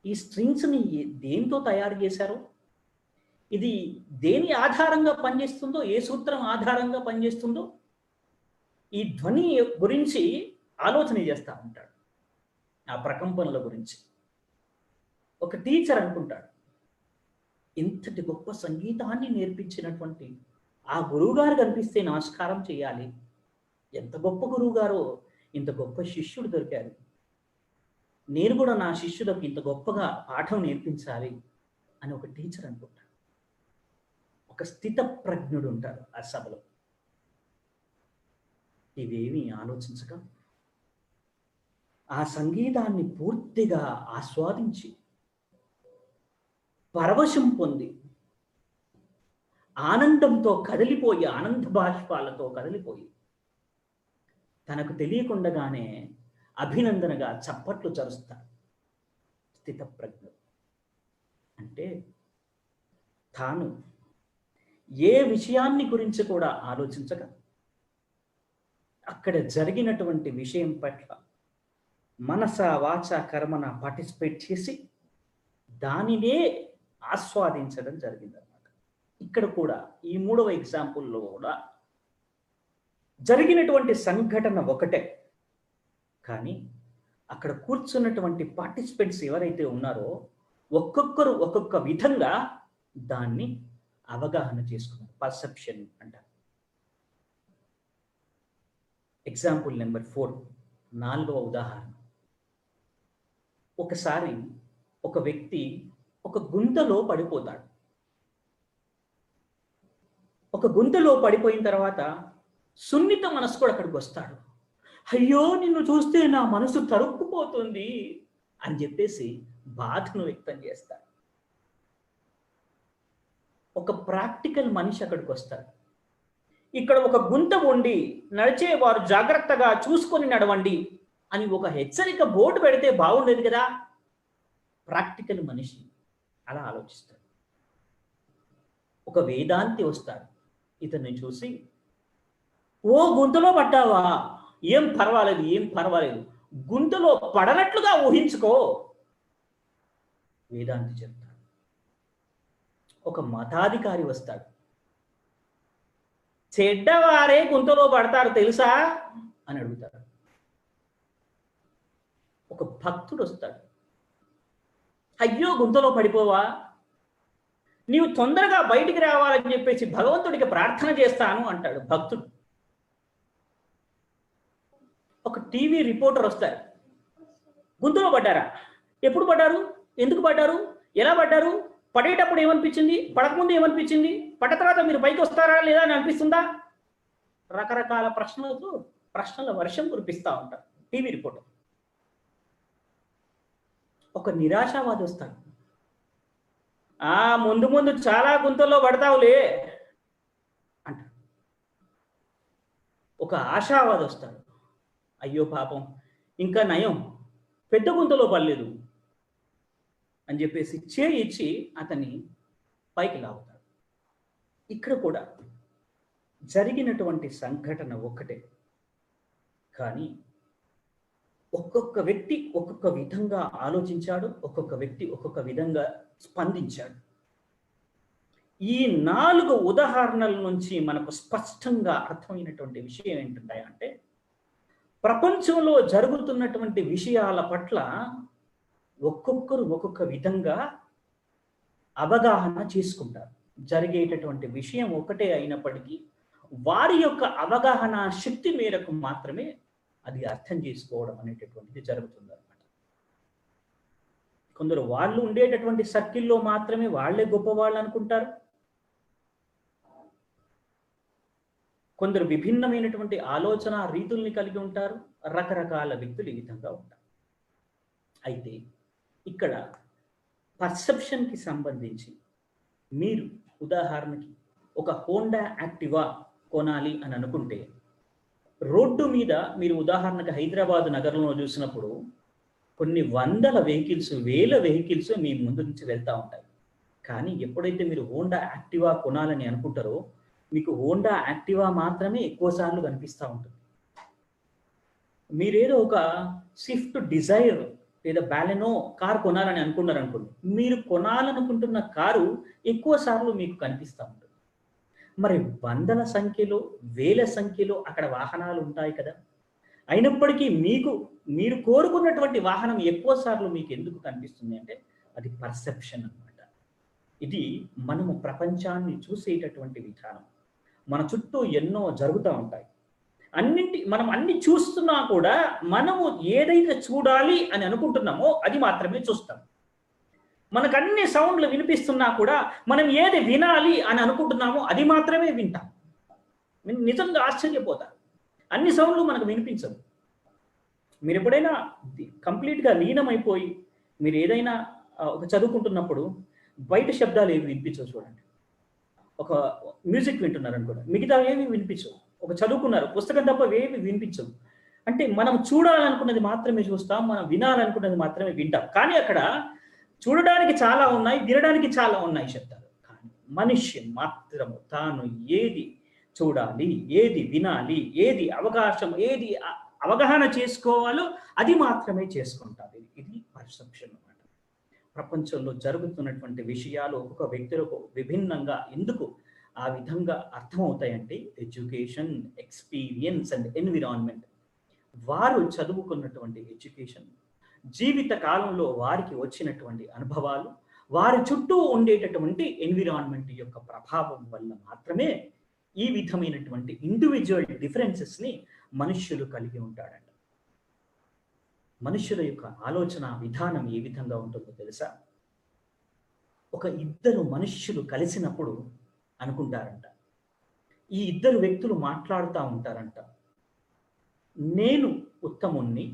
ఈ స్ట్రింగ్స్ని దేంతో తయారు చేశారో, ఇది దేని ఆధారంగా పనిచేస్తుందో, ఏ సూత్రం ఆధారంగా పనిచేస్తుందో ఈ ధ్వని గురించి ఆలోచన చేస్తూ ఉంటాడు. ఆ ప్రకంపనల గురించి ఒక టీచర్ అనుకుంటాడు, ఇంతటి గొప్ప సంగీతాన్ని నేర్పించినటువంటి ఆ గురువుగారు కనిపిస్తే నమస్కారం చేయాలి. ఎంత గొప్ప గురువుగారో, ఇంత గొప్ప శిష్యుడు దొరికారు, నేను కూడా నా శిష్యులకు ఇంత గొప్పగా పాఠం నేర్పించాలి అని ఒక టీచర్ అనుకుంటాడు. ఒక స్థిత ప్రజ్ఞుడు ఉంటాడు ఆ సభలో. ఇవేమీ ఆలోచించక ఆ సంగీతాన్ని పూర్తిగా ఆస్వాదించి పరవశం పొంది ఆనందంతో కదిలిపోయి, ఆనంద బాష్పాలతో కదిలిపోయి తనకు తెలియకుండానే అభినందనగా చప్పట్లు చరుస్తాడు స్థితప్రజ్ఞుడు. అంటే తాను ఏ విషయాన్ని గురించి కూడా ఆలోచించక అక్కడ జరిగినటువంటి విషయం పట్ల మనస వాచ కర్మన పార్టిసిపేట్ చేసి దానినే ఆస్వాదించడం జరిగిందన్నమాట. ఇక్కడ కూడా ఈ 3వ ఎగ్జాంపుల్లో కూడా జరిగినటువంటి సంఘటన ఒకటే, కానీ అక్కడ కూర్చున్నటువంటి పార్టిసిపెంట్స్ ఎవరైతే ఉన్నారో ఒక్కొక్కరు ఒక్కొక్క విధంగా దాన్ని అవగాహన చేసుకున్నారు. పర్సెప్షన్ అంటారు. ఎగ్జాంపుల్ నెంబర్ 4, 4వ ఉదాహరణ. ఒకసారి ఒక వ్యక్తి ఒక గుంతలో పడిపోతాడు. ఒక గుంతలో పడిపోయిన తర్వాత సున్నిత మనస్కుడు అక్కడికి వస్తాడు. అయ్యో, నిన్ను చూస్తే నా మనసు తరుక్కుపోతుంది అని చెప్పేసి బాధను వ్యక్తం చేస్తాడు. ఒక ప్రాక్టికల్ మనిషి అక్కడికి వస్తాడు. ఇక్కడ ఒక గుంత ఉండి నడిచేవారు జాగ్రత్తగా చూసుకొని నడవండి అని ఒక హెచ్చరిక బోర్డు పెడితే బాగుండేది కదా. ప్రాక్టికల్ మనిషి అలా ఆలోచిస్తాడు. ఒక వేదాంతి వస్తాడు, ఇతన్ని చూసి, ఓ గుంతలో పడ్డావా, ఏం పర్వాలేదు, ఏం పర్వాలేదు, గుంతలో పడనట్లుగా ఊహించుకో వేదాంతి చెప్తాడు. ఒక మతాధికారి వస్తాడు, చెడ్డవారే గుంతలో పడతారు తెలుసా అని అడుగుతాడు. ఒక భక్తుడు వస్తాడు, అయ్యో గుంతలో పడిపోవా, నీవు తొందరగా బయటికి రావాలని చెప్పేసి భగవంతుడికి ప్రార్థన చేస్తాను అంటాడు భక్తుడు. ఒక టీవీ రిపోర్టర్ వస్తారు, గుంతలో పడ్డారా, ఎప్పుడు పడ్డారు, ఎందుకు పడ్డారు, ఎలా పడ్డారు, పడేటప్పుడు ఏమనిపించింది, పడకముందు ఏమనిపించింది, పడ్డ తర్వాత మీరు పైకి వస్తారా లేదా అని అనిపిస్తుందా, రకరకాల ప్రశ్నల వర్షం కురిపిస్తూ ఉంటారు టీవీ రిపోర్టర్. ఒక నిరాశావాది వస్తాడు, ముందు ముందు చాలా గుంతల్లో పడతావులే అంటాడు. ఒక ఆశావాది వస్తాడు, అయ్యో పాపం ఇంకా నయం, పెద్ద గుంతలో పడలేదు అని చెప్పేసి చేయి ఇచ్చి అతన్ని పైకి లాగుతాడు. ఇక్కడ కూడా జరిగినటువంటి సంఘటన ఒక్కటే, కానీ ఒక్కొక్క వ్యక్తి ఒక్కొక్క విధంగా ఆలోచించాడు, ఒక్కొక్క వ్యక్తి ఒక్కొక్క విధంగా స్పందించాడు. ఈ 4 ఉదాహరణల నుంచి మనకు స్పష్టంగా అర్థమైనటువంటి విషయం ఏంటంటే, ప్రపంచంలో జరుగుతున్నటువంటి విషయాల పట్ల ఒక్కొక్కరు ఒక్కొక్క విధంగా అవగాహన చేసుకుంటారు. జరిగేటటువంటి విషయం ఒకటే అయినప్పటికీ వారి యొక్క అవగాహన శక్తి మేరకు మాత్రమే అది అర్థం చేసుకోవడం అనేటటువంటిది జరుగుతుంది అన్నమాట. కొందరు వాళ్ళు ఉండేటటువంటి సర్కిల్లో మాత్రమే వాళ్ళే గొప్పవాళ్ళు అనుకుంటారు. కొందరు విభిన్నమైనటువంటి ఆలోచన రీతుల్ని కలిగి ఉంటారు. రకరకాల వ్యక్తులు ఈ విధంగా ఉంటారు. అయితే ఇక్కడ పర్సెప్షన్కి సంబంధించి మీరు ఉదాహరణకి ఒక హోండా యాక్టివా కొనాలి అని అనుకుంటే, రోడ్డు మీద మీరు ఉదాహరణకు హైదరాబాద్ నగరంలో చూసినప్పుడు కొన్ని వందల వెహికల్స్, వేల వెహికల్స్ మీ ముందు నుంచి వెళ్తూ ఉంటాయి. కానీ ఎప్పుడైతే మీరు హోండా యాక్టివా కొనాలని అనుకుంటారో మీకు హోండా యాక్టివా మాత్రమే ఎక్కువ సార్లు కనిపిస్తూ ఉంటుంది. మీరేదో ఒక స్విఫ్ట్ డిజైర్ లేదా బాలెనో కారు కొనాలని అనుకున్నారు అనుకోండి, మీరు కొనాలనుకుంటున్న కారు ఎక్కువ సార్లు మీకు కనిపిస్తూ ఉంటుంది. మరి వందల సంఖ్యలో, వేల సంఖ్యలో అక్కడ వాహనాలు ఉంటాయి కదా. అయినప్పటికీ మీరు కోరుకున్నటువంటి వాహనం ఎక్కువ సార్లు మీకు ఎందుకు కనిపిస్తుంది అంటే అది పర్సెప్షన్ అన్నమాట. ఇది మనము ప్రపంచాన్ని చూసేటటువంటి విధానం. మన చుట్టూ ఎన్నో జరుగుతూ ఉంటాయి. మనం అన్ని చూస్తున్నా కూడా మనము ఏదైతే చూడాలి అని అనుకుంటున్నామో అది మాత్రమే చూస్తాం. మనకు అన్ని సౌండ్లు వినిపిస్తున్నా కూడా మనం ఏది వినాలి అని అనుకుంటున్నామో అది మాత్రమే వింటాం. నిజంగా ఆశ్చర్యపోతారు. అన్ని సౌండ్లు మనకు వినిపించవు. మీరు ఎప్పుడైనా కంప్లీట్గా లీనమైపోయి మీరు ఏదైనా ఒక చదువుకుంటున్నప్పుడు బయట శబ్దాలు ఏవి వినిపించవు. చూడండి, ఒక మ్యూజిక్ వింటున్నారు అనుకోండి, మిగతా ఏవి వినిపించవు. ఒక చదువుకున్నారు, పుస్తకం తప్ప ఏవి వినిపించవు. అంటే మనం చూడాలనుకున్నది మాత్రమే చూస్తాం, మనం వినాలనుకున్నది మాత్రమే వింటాం. కానీ అక్కడ చూడడానికి చాలా ఉన్నాయి, వినడానికి చాలా ఉన్నాయి శబ్దాలు. కానీ మనిషి మాత్రము తాను ఏది చూడాలి, ఏది వినాలి, ఏది అవగాహన చేసుకోవాలో అది మాత్రమే చేసుకుంటారు. ఇది పర్సెప్షన్ అన్నమాట. ప్రపంచంలో జరుగుతున్నటువంటి విషయాలు ఒక్కొక్క వ్యక్తులకు విభిన్నంగా ఎందుకు ఆ విధంగా అర్థమవుతాయంటే ఎడ్యుకేషన్, ఎక్స్పీరియన్స్ అండ్ ఎన్విరాన్మెంట్. వారు చదువుకున్నటువంటి ఎడ్యుకేషన్, జీవిత కాలంలో వారికి వచ్చినటువంటి అనుభవాలు, వారి చుట్టూ ఉండేటటువంటి ఎన్విరాన్మెంట్ యొక్క ప్రభావం వల్ల మాత్రమే ఈ విధమైనటువంటి ఇండివిజువల్ డిఫరెన్సెస్ని మనుష్యులు కలిగి ఉంటాడంట. మనుష్యుల యొక్క ఆలోచన విధానం ఏ విధంగా ఉంటుందో తెలుసా? ఒక ఇద్దరు మనుష్యులు కలిసినప్పుడు అనుకుంటారంట, ఈ ఇద్దరు వ్యక్తులు మాట్లాడుతూ ఉంటారంట, నేను ఉత్తముణ్ణి,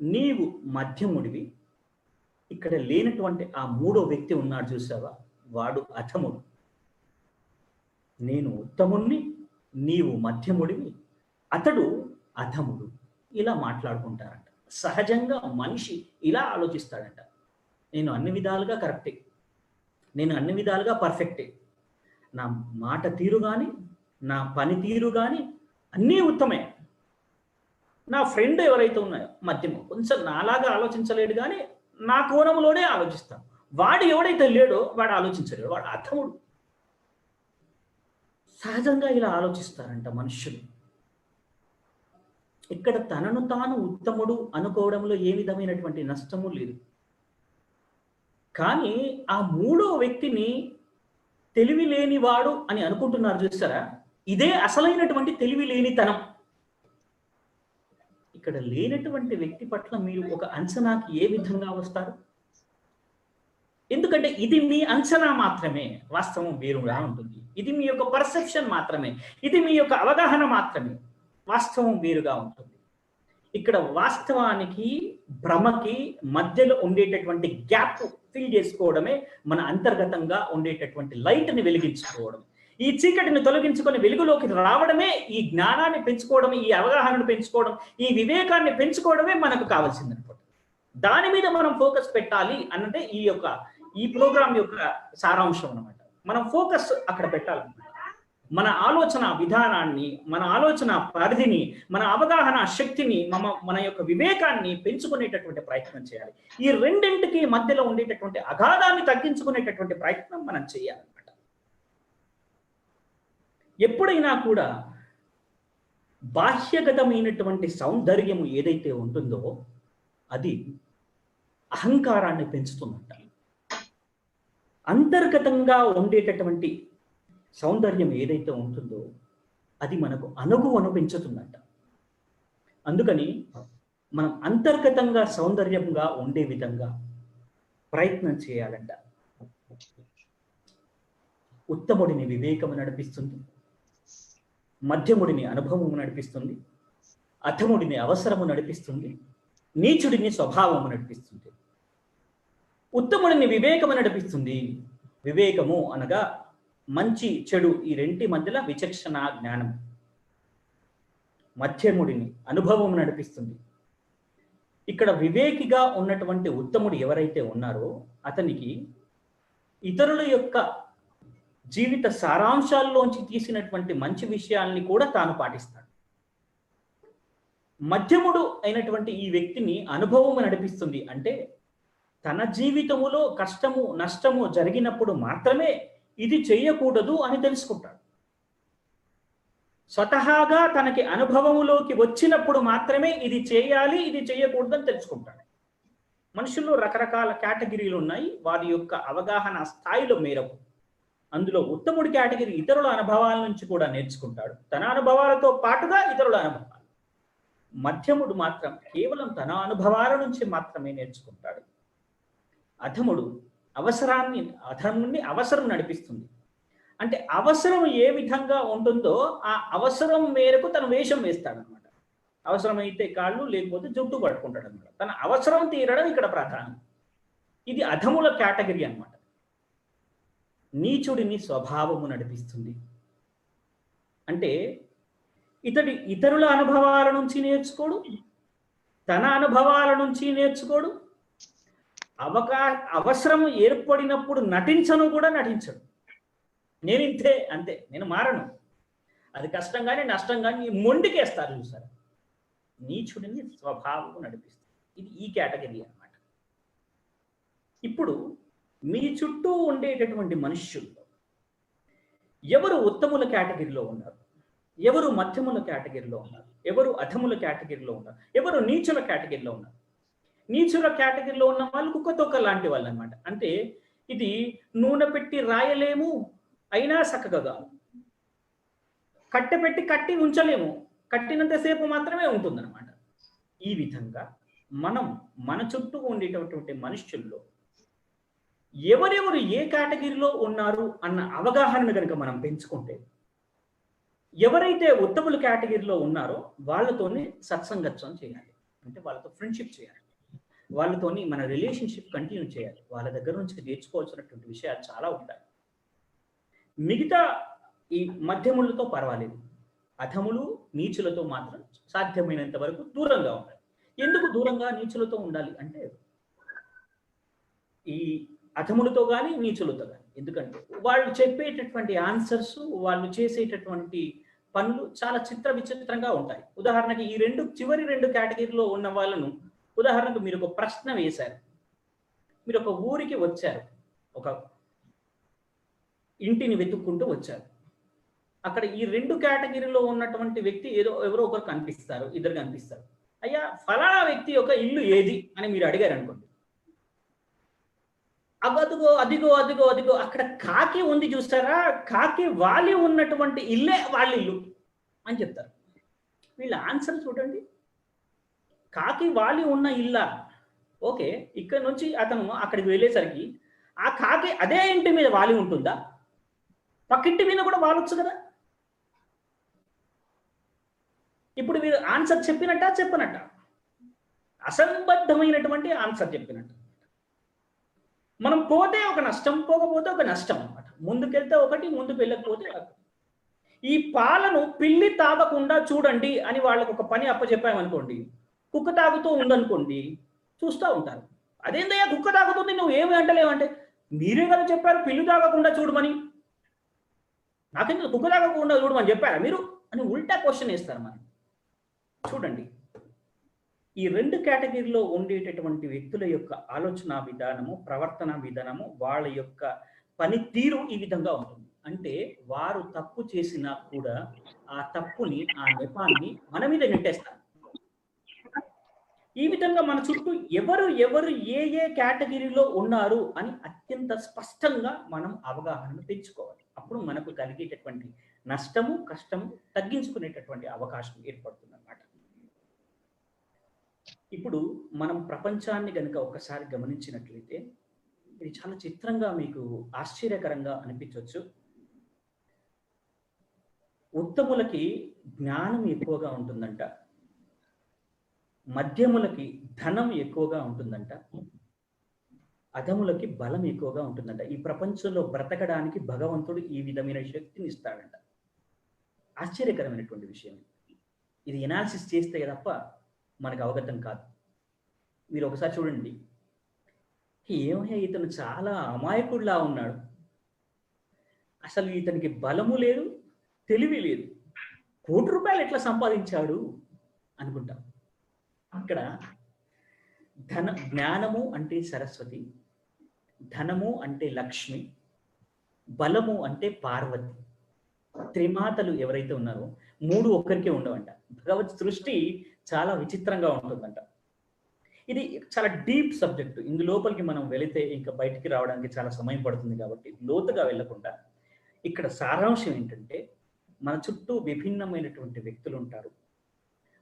నీవు మధ్యముడివి, ఇక్కడ లేనటువంటి ఆ మూడో వ్యక్తి ఉన్నాడు చూసావా, వాడు అధముడు. నేను ఉత్తముణ్ణి, నీవు మధ్యముడివి, అతడు అధముడు. ఇలా మాట్లాడుకుంటారంట. సహజంగా మనిషి ఇలా ఆలోచిస్తాడంట, నేను అన్ని విధాలుగా కరెక్టే, నేను అన్ని విధాలుగా పర్ఫెక్టే, నా మాట తీరు కానీ, నా పని తీరు కానీ అన్నీ ఉత్తమే. నా ఫ్రెండ్ ఎవరైతే ఉన్నాయో మధ్యమ, కొంచెం నాలాగా ఆలోచించలేడు కానీ నా కోణంలోనే ఆలోచిస్తాను. వాడు ఎవడైతే లేడో వాడు ఆలోచించలేడు, వాడు అధముడు. సహజంగా ఇలా ఆలోచిస్తారంట మనుష్యులు. ఇక్కడ తనను తాను ఉత్తముడు అనుకోవడంలో ఏ విధమైనటువంటి నష్టము లేదు. కానీ ఆ మూడో వ్యక్తిని తెలివి లేనివాడు అని అనుకుంటున్నారు చూసారా, ఇదే అసలైనటువంటి తెలివి లేనితనం. ఇక్కడ లేనటువంటి వ్యక్తి పట్ల మీరు ఒక అంచనాకి ఏ విధంగా వస్తారు? ఎందుకంటే ఇది మీ అంచనా మాత్రమే, వాస్తవం వేరుగా ఉంటుంది. ఇది మీ యొక్క పర్సెప్షన్ మాత్రమే, ఇది మీ యొక్క అవగాహన మాత్రమే, వాస్తవం వేరుగా ఉంటుంది. ఇక్కడ వాస్తవానికి భ్రమకి మధ్యలో ఉండేటటువంటి గ్యాప్ ఫిల్ చేసుకోవడమే మన అంతర్గతంగా ఉండేటటువంటి లైట్ని వెలిగించుకోవడం. ఈ చీకటిని తొలగించుకొని వెలుగులోకి రావడమే, ఈ జ్ఞానాన్ని పెంచుకోవడం, ఈ అవగాహనను పెంచుకోవడం, ఈ వివేకాన్ని పెంచుకోవడమే మనకు కావాల్సింది అనుకోండి. దాని మీద మనం ఫోకస్ పెట్టాలి అన్నదే ఈ ప్రోగ్రాం యొక్క సారాంశం అన్నమాట. మనం ఫోకస్ అక్కడ పెట్టాలన్నమాట. మన ఆలోచన విధానాన్ని, మన ఆలోచన పరిధిని, మన అవగాహన శక్తిని, మన యొక్క వివేకాన్ని పెంచుకునేటటువంటి ప్రయత్నం చేయాలి. ఈ రెండింటికి మధ్యలో ఉండేటటువంటి అగాధాన్ని తగ్గించుకునేటటువంటి ప్రయత్నం మనం చేయాలన్నమాట. ఎప్పుడైనా కూడా బాహ్యగతమైనటువంటి సౌందర్యము ఏదైతే ఉంటుందో అది అహంకారాన్ని పెంచుతుందంట. అంతర్గతంగా ఉండేటటువంటి సౌందర్యం ఏదైతే ఉంటుందో అది మనకు అణుగువను పెంచుతుందంట. అందుకని మనం అంతర్గతంగా సౌందర్యంగా ఉండే విధంగా ప్రయత్నం చేయాలంట. ఉత్తముడిని వివేకము నడిపిస్తుంది, మధ్యముడిని అనుభవము నడిపిస్తుంది, అధముడిని అవసరము నడిపిస్తుంది, నీచుడిని స్వభావము నడిపిస్తుంది. ఉత్తముడిని వివేకము నడిపిస్తుంది. వివేకము అనగా మంచి చెడు ఈ రెంటి మధ్యలో విచక్షణ జ్ఞానం. మధ్యముడిని అనుభవం నడిపిస్తుంది. ఇక్కడ వివేకిగా ఉన్నటువంటి ఉత్తముడు ఎవరైతే ఉన్నారో అతనికి ఇతరుల యొక్క జీవిత సారాంశాల్లోంచి తీసినటువంటి మంచి విషయాల్ని కూడా తాను పాటిస్తాడు. మధ్యముడు అయినటువంటి ఈ వ్యక్తిని అనుభవం నడిపిస్తుంది. అంటే తన జీవితములో కష్టము నష్టము జరిగినప్పుడు మాత్రమే ఇది చేయకూడదు అని తెలుసుకుంటాడు. స్వతహాగా తనకి అనుభవములోకి వచ్చినప్పుడు మాత్రమే ఇది చేయాలి ఇది చేయకూడదు అని తెలుసుకుంటాడు. మనుషుల్లో రకరకాల కేటగిరీలు ఉన్నాయి, వారి యొక్క అవగాహన స్థాయిలో మేరకు. అందులో ఉత్తముడి కేటగిరీ ఇతరుల అనుభవాల నుంచి కూడా నేర్చుకుంటాడు, తన అనుభవాలతో పాటుగా ఇతరుల అనుభవాలు. మధ్యముడు మాత్రం కేవలం తన అనుభవాల నుంచి మాత్రమే నేర్చుకుంటాడు. అధముడు అధముని అవసరం నడిపిస్తుంది. అంటే అవసరం ఏ విధంగా ఉంటుందో ఆ అవసరం మేరకు తను వేషం వేస్తాడు అనమాట. అవసరమైతే కాళ్ళు లేకపోతే జుట్టు పట్టుకుంటాడు అనమాట. తన అవసరం తీరడం ఇక్కడ ప్రధానం. ఇది అధముల కేటగిరీ అనమాట. నీచుడిని స్వభావము నడిపిస్తుంది. అంటే ఇతరుల అనుభవాల నుంచి నేర్చుకోడు, తన అనుభవాల నుంచి నేర్చుకోడు, అవసరం ఏర్పడినప్పుడు నటించను కూడా నటించడు. నేను ఇంతే అంతే, నేను మారను, అది కష్టం కానీ నష్టం కానీ మొండికేస్తారు చూసారు. నీచుడిని స్వభావం నడిపిస్తుంది. ఇది ఈ కేటగిరీ అన్నమాట. ఇప్పుడు మీ చుట్టూ ఉండేటటువంటి మనుష్యుల్లో ఎవరు ఉత్తముల కేటగిరీలో ఉన్నారు, ఎవరు మధ్యముల కేటగిరీలో ఉన్నారు, ఎవరు అధముల కేటగిరీలో ఉన్నారు, ఎవరు నీచుల కేటగిరీలో ఉన్నారు. నీచుల కేటగిరీలో ఉన్న వాళ్ళు కుక్కతొక్క లాంటి వాళ్ళు అనమాట. అంటే ఇది నూనె పెట్టి రాయలేము, అయినా చక్కగా కట్టె పెట్టి కట్టి ఉంచలేము, కట్టినంతసేపు మాత్రమే ఉంటుందన్నమాట. ఈ విధంగా మనం మన చుట్టూ ఉండేటటువంటి మనుష్యుల్లో ఎవరెవరు ఏ కేటగిరీలో ఉన్నారు అన్న అవగాహనను కనుక మనం పెంచుకుంటే, ఎవరైతే ఉత్తముల కేటగిరీలో ఉన్నారో వాళ్ళతోనే సత్సంగత్వం చేయాలి. అంటే వాళ్ళతో ఫ్రెండ్షిప్ చేయాలి, వాళ్ళతోని మన రిలేషన్షిప్ కంటిన్యూ చేయాలి. వాళ్ళ దగ్గర నుంచి నేర్చుకోవాల్సినటువంటి విషయాలు చాలా ఉంటాయి. మిగతా ఈ మధ్యములతో పర్వాలేదు, అధములు నీచులతో మాత్రం సాధ్యమైనంత వరకు దూరంగా ఉండాలి. ఎందుకు దూరంగా నీచులతో ఉండాలి అంటే, ఈ అధములతో కానీ నీచులతో కానీ, ఎందుకంటే వాళ్ళు చెప్పేటటువంటి ఆన్సర్స్, వాళ్ళు చేసేటటువంటి పనులు చాలా విచిత్రంగా ఉంటాయి. ఉదాహరణకి ఈ చివరి రెండు కేటగిరీలో ఉన్న వాళ్ళను, ఉదాహరణకు మీరు ఒక ప్రశ్న వేశారు, మీరు ఒక ఊరికి వచ్చారు, ఒక ఇంటిని వెతుక్కుంటూ వచ్చారు. అక్కడ ఈ రెండు కేటగిరీలో ఉన్నటువంటి వ్యక్తి ఎవరో ఒకరు కనిపిస్తారు, ఇద్దరు కనిపిస్తారు. అయ్యా ఫలానా వ్యక్తి యొక్క ఇల్లు ఏది అని మీరు అడిగారు అనుకోండి, అదిగో అదిగో అదిగో అదిగో అక్కడ కాకి ఉంది చూస్తారా, కాకి వాలి ఉన్నటువంటి ఇల్లే వాళ్ళ ఇల్లు అని చెప్తారు. వీళ్ళ ఆన్సర్ చూడండి, కాకి వాలి ఉన్న ఇల్లా? ఓకే, ఇక్కడ నుంచి అతను అక్కడికి వెళ్ళేసరికి ఆ కాకి అదే ఇంటి మీద వాలి ఉంటుందా? పక్కింటి మీద కూడా వాలొచ్చు కదా. ఇప్పుడు వీరు ఆన్సర్ చెప్పినట్ట అసంబద్ధమైనటువంటి ఆన్సర్ చెప్పినట్టు. మనం పోతే ఒక నష్టం, పోకపోతే ఒక నష్టం అన్నమాట. ముందుకెళ్తే ఒకటి, ముందుకు వెళ్ళకపోతే ఈ పాలను పిల్లి తాగకుండా చూడండి అని వాళ్ళకు ఒక పని అప్పచెప్పామనుకోండి, కుక్క తాగుతూ ఉందనుకోండి, చూస్తూ ఉంటారు. అదేందయ్యా కుక్క తాగుతుంది నువ్వు ఏమి అంటలేవంటే, మీరే కదా చెప్పారు పిల్లి తాగకుండా చూడమని, నాకెందుకు కుక్క తాగకుండా చూడమని చెప్పారా మీరు అని ఉల్టా క్వశ్చన్ వేస్తారు. మనం చూడండి, ఈ రెండు కేటగిరీలో ఉండేటటువంటి వ్యక్తుల యొక్క ఆలోచన విధానము, ప్రవర్తన విధానము, వాళ్ళ యొక్క పనితీరు ఈ విధంగా ఉంటుంది. అంటే వారు తప్పు చేసినా కూడా ఆ తప్పుని, ఆ నెపాన్ని మన మీద నెట్టేస్తారు. ఈ విధంగా మన చుట్టూ ఎవరు ఏ కేటగిరీలో ఉన్నారు అని అత్యంత స్పష్టంగా మనం అవగాహనను పెంచుకోవాలి. అప్పుడు మనకు కలిగేటటువంటి నష్టము, కష్టము తగ్గించుకునేటటువంటి అవకాశం ఏర్పడుతుంది అన్నమాట. ఇప్పుడు మనం ప్రపంచాన్ని కనుక ఒకసారి గమనించినట్లయితే, ఇది చాలా చిత్రంగా, మీకు ఆశ్చర్యకరంగా అనిపించవచ్చు. ఉత్తములకి జ్ఞానం ఎక్కువగా ఉంటుందంట, మధ్యములకి ధనం ఎక్కువగా ఉంటుందంట, అధములకి బలం ఎక్కువగా ఉంటుందంట. ఈ ప్రపంచంలో బ్రతకడానికి భగవంతుడు ఈ విధమైన శక్తిని ఇస్తాడంట. ఆశ్చర్యకరమైనటువంటి విషయం. ఇది ఎనాలిసిస్ చేస్తే తప్ప మనకు అవగతం కాదు. మీరు ఒకసారి చూడండి, ఏమయ్యా ఇతను చాలా అమాయకుడిలా ఉన్నాడు, అసలు ఇతనికి బలము లేదు, తెలివి లేదు, ₹1 కోటి ఎట్లా సంపాదించాడు అనుకుంటాం. ఇక్కడ జ్ఞానము అంటే సరస్వతి, ధనము అంటే లక్ష్మి, బలము అంటే పార్వతి. త్రిమాతలు ఎవరైతే ఉన్నారో మూడు ఒక్కరికే ఉండవంట. భగవత్ సృష్టి చాలా విచిత్రంగా ఉంటుందంట. ఇది చాలా డీప్ సబ్జెక్టు. ఇందు లోపలికి మనం వెళితే ఇంకా బయటికి రావడానికి చాలా సమయం పడుతుంది కాబట్టి లోతుగా వెళ్ళకుండా ఇక్కడ సారాంశం ఏంటంటే, మన చుట్టూ విభిన్నమైనటువంటి వ్యక్తులు ఉంటారు.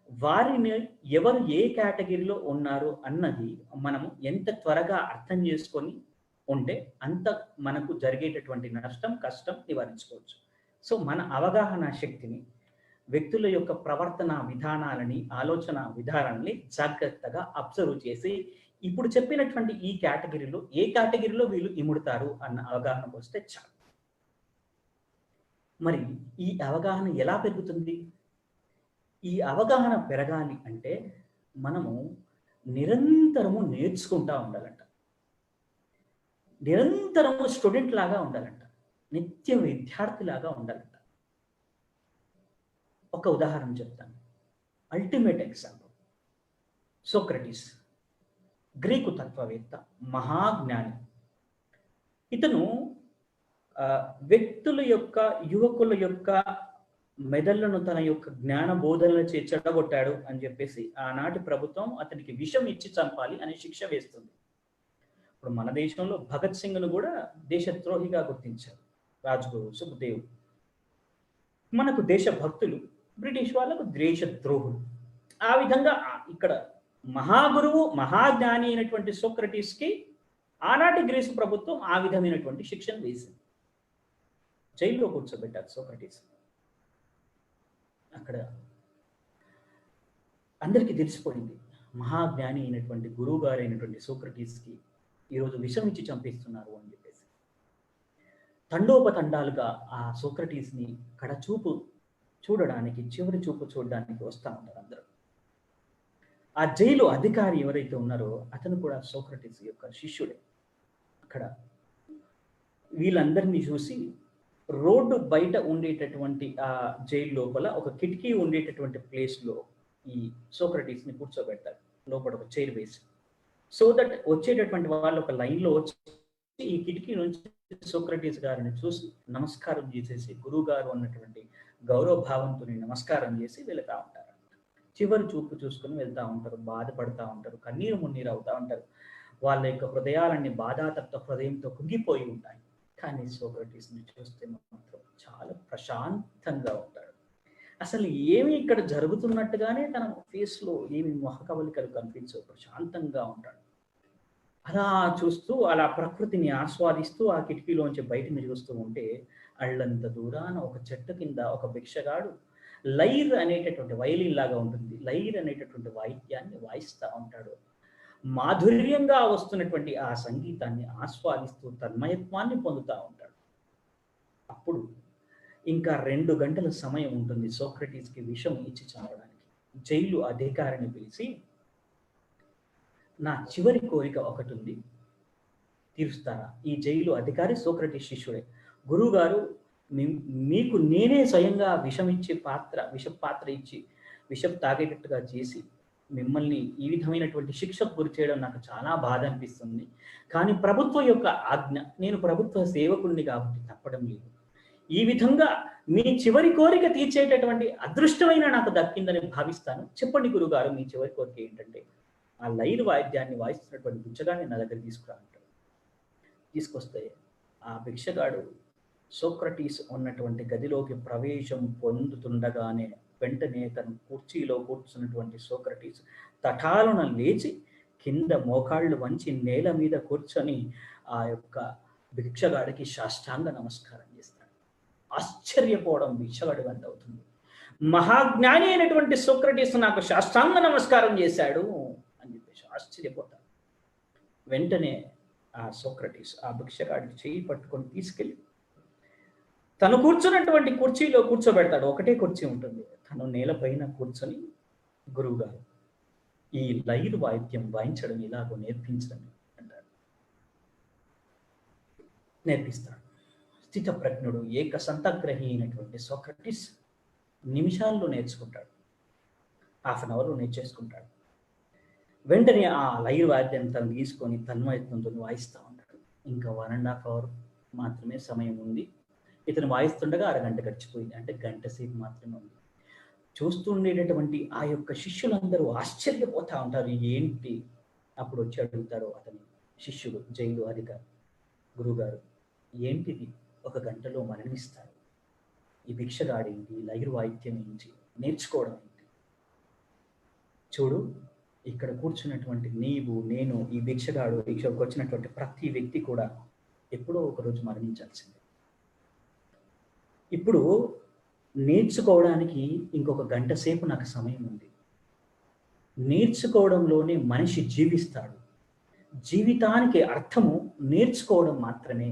వారిని ఎవరు ఏ కేటగిరీలో ఉన్నారు అన్నది మనము ఎంత త్వరగా అర్థం చేసుకొని ఉంటే అంత మనకు జరిగేటటువంటి నష్టం, కష్టం నివారించుకోవచ్చు. సో మన అవగాహన శక్తిని, వ్యక్తుల యొక్క ప్రవర్తన విధానాలని, ఆలోచన విధానాలని జాగ్రత్తగా అబ్జర్వ్ చేసి ఇప్పుడు చెప్పినటువంటి ఈ కేటగిరీలో ఏ కేటగిరీలో వీళ్ళు ఇముడతారు అన్న అవగాహనకు వస్తే చాలు. మరి ఈ అవగాహన ఎలా పెరుగుతుంది? ఈ అవగాహన పెరగాలి అంటే మనము నిరంతరము నేర్చుకుంటా ఉండాలంట. నిరంతరము స్టూడెంట్ లాగా ఉండాలంట. నిత్య విద్యార్థిలాగా ఉండాలంట. ఒక ఉదాహరణ చెప్తాను. అల్టిమేట్ ఎగ్జాంపుల్, సోక్రటీస్, గ్రీకు తత్వవేత్త, మహాజ్ఞాని. ఇతను వ్యక్తుల యొక్క, యువకుల యొక్క మెదళ్లను తన యొక్క జ్ఞాన బోధనలచే చెడగొట్టాడు అని చెప్పేసి ఆనాటి ప్రభుత్వం అతనికి విషం ఇచ్చి చంపాలి అని శిక్ష వేస్తుంది. ఇప్పుడు మన దేశంలో భగత్ సింగ్ను కూడా దేశద్రోహిగా గుర్తించారు రాజ్గురు సుఖదేవ్. మనకు దేశభక్తులు, బ్రిటిష్ వాళ్ళకు దేశద్రోహులు. ఆ విధంగా ఇక్కడ మహాగురువు, మహాజ్ఞాని అయినటువంటి సోక్రటీస్కి ఆనాటి గ్రీసు ప్రభుత్వం ఆ విధమైనటువంటి శిక్షను వేసింది. జైల్లో కూర్చోబెట్టారు సోక్రటీస్. అక్కడ అందరికీ తెలిసిపోయింది, మహాజ్ఞాని అయినటువంటి గురువు గారు అయినటువంటి సోక్రటీస్కి ఈరోజు విషం ఇచ్చి చంపేస్తున్నారు అని చెప్పేసి తండోపతండాలుగా ఆ సోక్రటీస్ని కడచూపు చూడడానికి, చివరి చూపు చూడడానికి వస్తూ ఉంటారు అందరూ. ఆ జైలు అధికారి ఎవరైతే ఉన్నారో అతను కూడా సోక్రటీస్ యొక్క శిష్యుడే. అక్కడ వీళ్ళందరినీ చూసి రోడ్డు బయట ఉండేటటువంటి ఆ జైలు లోపల ఒక కిటికీ ఉండేటటువంటి ప్లేస్లో ఈ సోక్రటీస్ని కూర్చోబెడతారు, లోపల ఒక చైర్ వేసి. సో దట్ వచ్చేటటువంటి వాళ్ళు ఒక లైన్లో వచ్చి ఈ కిటికీ నుంచి సోక్రటీస్ గారిని చూసి నమస్కారం చేసేసి గురువు గారు అన్నటువంటి గౌరవ భావంతో నమస్కారం చేసి వెళుతూ ఉంటారు. చివరి చూపు చూసుకొని వెళ్తూ ఉంటారు, బాధపడుతూ ఉంటారు, కన్నీరు మున్నీరు అవుతూ ఉంటారు. వాళ్ళ యొక్క హృదయాలన్నీ బాధాతప్త హృదయంతో కుంగిపోయి ఉంటాయి. కానీ సోక్రటీస్ని చూస్తే మాత్రం చాలా ప్రశాంతంగా ఉంటాడు. అసలు ఏమి ఇక్కడ జరుగుతున్నట్టుగానే తన ఫేస్లో ఏమి మొహకవలికలు కనిపించవు, ప్రశాంతంగా ఉంటాడు. అలా చూస్తూ, అలా ప్రకృతిని ఆస్వాదిస్తూ ఆ కిటికీలోంచి బయటని చూస్తూ ఉంటే అళ్ళంత దూరాన ఒక చెట్టు కింద ఒక భిక్షగాడు లైర్ అనేటటువంటి వయలిన్ లాగా ఉంటుంది, లైర్ అనేటటువంటి వాయిద్యాన్ని వాయిస్తూ ఉంటాడు. మాధుర్యంగా వస్తున్నటువంటి ఆ సంగీతాన్ని ఆస్వాదిస్తూ తన్మయత్వాన్ని పొందుతూ ఉంటాడు. అప్పుడు ఇంకా 2 గంటల సమయం ఉంటుంది సోక్రటీస్కి విషం ఇచ్చి చంపడానికి. జైలు అధికారిని పిలిచి, నా చివరి కోరిక ఒకటి ఉంది, తీరుస్తారా? ఈ జైలు అధికారి సోక్రటీస్ శిష్యుడే. గురువు గారు, మీకు నేనే స్వయంగా విష పాత్ర ఇచ్చి విషం తాగేటట్టుగా చేసి మిమ్మల్ని ఈ విధమైనటువంటి శిక్షకు గురి చేయడం నాకు చాలా బాధ అనిపిస్తుంది. కానీ ప్రభుత్వం యొక్క ఆజ్ఞ, నేను ప్రభుత్వ సేవకుడిని కాబట్టి తప్పడం లేదు. ఈ విధంగా మీ చివరి కోరిక తీర్చేటటువంటి అదృష్టమైన నాకు దక్కిందని భావిస్తాను. చెప్పండి గురుగారు, మీ చివరి కోరిక ఏంటంటే? ఆ లైర్ వాయిద్యాన్ని వాయిస్తున్నటువంటి భిక్షగాడిని నా దగ్గర తీసుకురా అంటాడు. తీసుకొస్తే ఆ భిక్షగాడు సోక్రటీస్ ఉన్నటువంటి గదిలోకి ప్రవేశం పొందుతుండగానే వెంటనే తన కుర్చీలో కూర్చున్నటువంటి సోక్రటీస్ తటాలున లేచి కింద మోకాళ్ళు వంచి నేల మీద కూర్చొని ఆ యొక్క భిక్షగాడికి సాష్టాంగ నమస్కారం చేస్తాడు. ఆశ్చర్యపోవడం భిక్షగాడి వద్ద అవుతుంది. మహాజ్ఞాని అయినటువంటి సోక్రటీస్ నాకు సాష్టాంగ నమస్కారం చేశాడు అని చెప్పేసి ఆశ్చర్యపోతాడు. వెంటనే ఆ సోక్రటీస్ ఆ భిక్షగాడికి చేయి పట్టుకొని తీసుకెళ్ళి తను కూర్చున్నటువంటి కుర్చీలో కూర్చోబెడతాడు. ఒకటే కుర్చీ ఉంటుంది. తను నేలపైన కూర్చొని, గురువు గారు, ఈ లైర్ వాయిద్యం వాయించడం ఇలాగో నేర్పించడం అంటాడు. నేర్పిస్తాడు. స్థితప్రజ్ఞుడు, ఏకసంతగ్రహి అయినటువంటి సోక్రటీస్ నిమిషాల్లో నేర్చుకుంటాడు. 1/2 అవర్లో నేర్చేసుకుంటాడు. వెంటనే ఆ లైవ్ వాద్యాన్ని తను తీసుకొని తన్మయత్నంతో వాయిస్తూ ఉంటాడు. ఇంకా 1.5 అవర్ మాత్రమే సమయం ఉంది. ఇతను వాయిస్తుండగా అరగంట గడిచిపోయింది. అంటే గంట సేపు మాత్రమే ఉంది. చూస్తుండేటటువంటి ఆ యొక్క శిష్యులందరూ ఆశ్చర్యపోతా ఉంటారు. ఏంటి? అప్పుడు వచ్చి అడుగుతారు అతని శిష్యుడు, జైలు అధికారి, గురువుగారు, ఏంటిది? 1 గంటలో మరణిస్తారు. ఈ భిక్షగాడేంటి? లైరు వాయిద్యం ఏంటి? నేర్చుకోవడం ఏంటి? చూడు, ఇక్కడ కూర్చున్నటువంటి నీవు, నేను, ఈ భిక్షగాడు, ఇక్కడికి వచ్చినటువంటి ప్రతి వ్యక్తి కూడా ఎప్పుడో ఒకరోజు మరణించాల్సిందే. ఇప్పుడు నేర్చుకోవడానికి ఇంకొక గంట సేపు నాకు సమయం ఉంది. నేర్చుకోవడంలోనే మనిషి జీవిస్తాడు. జీవితానికి అర్థము నేర్చుకోవడం మాత్రమే.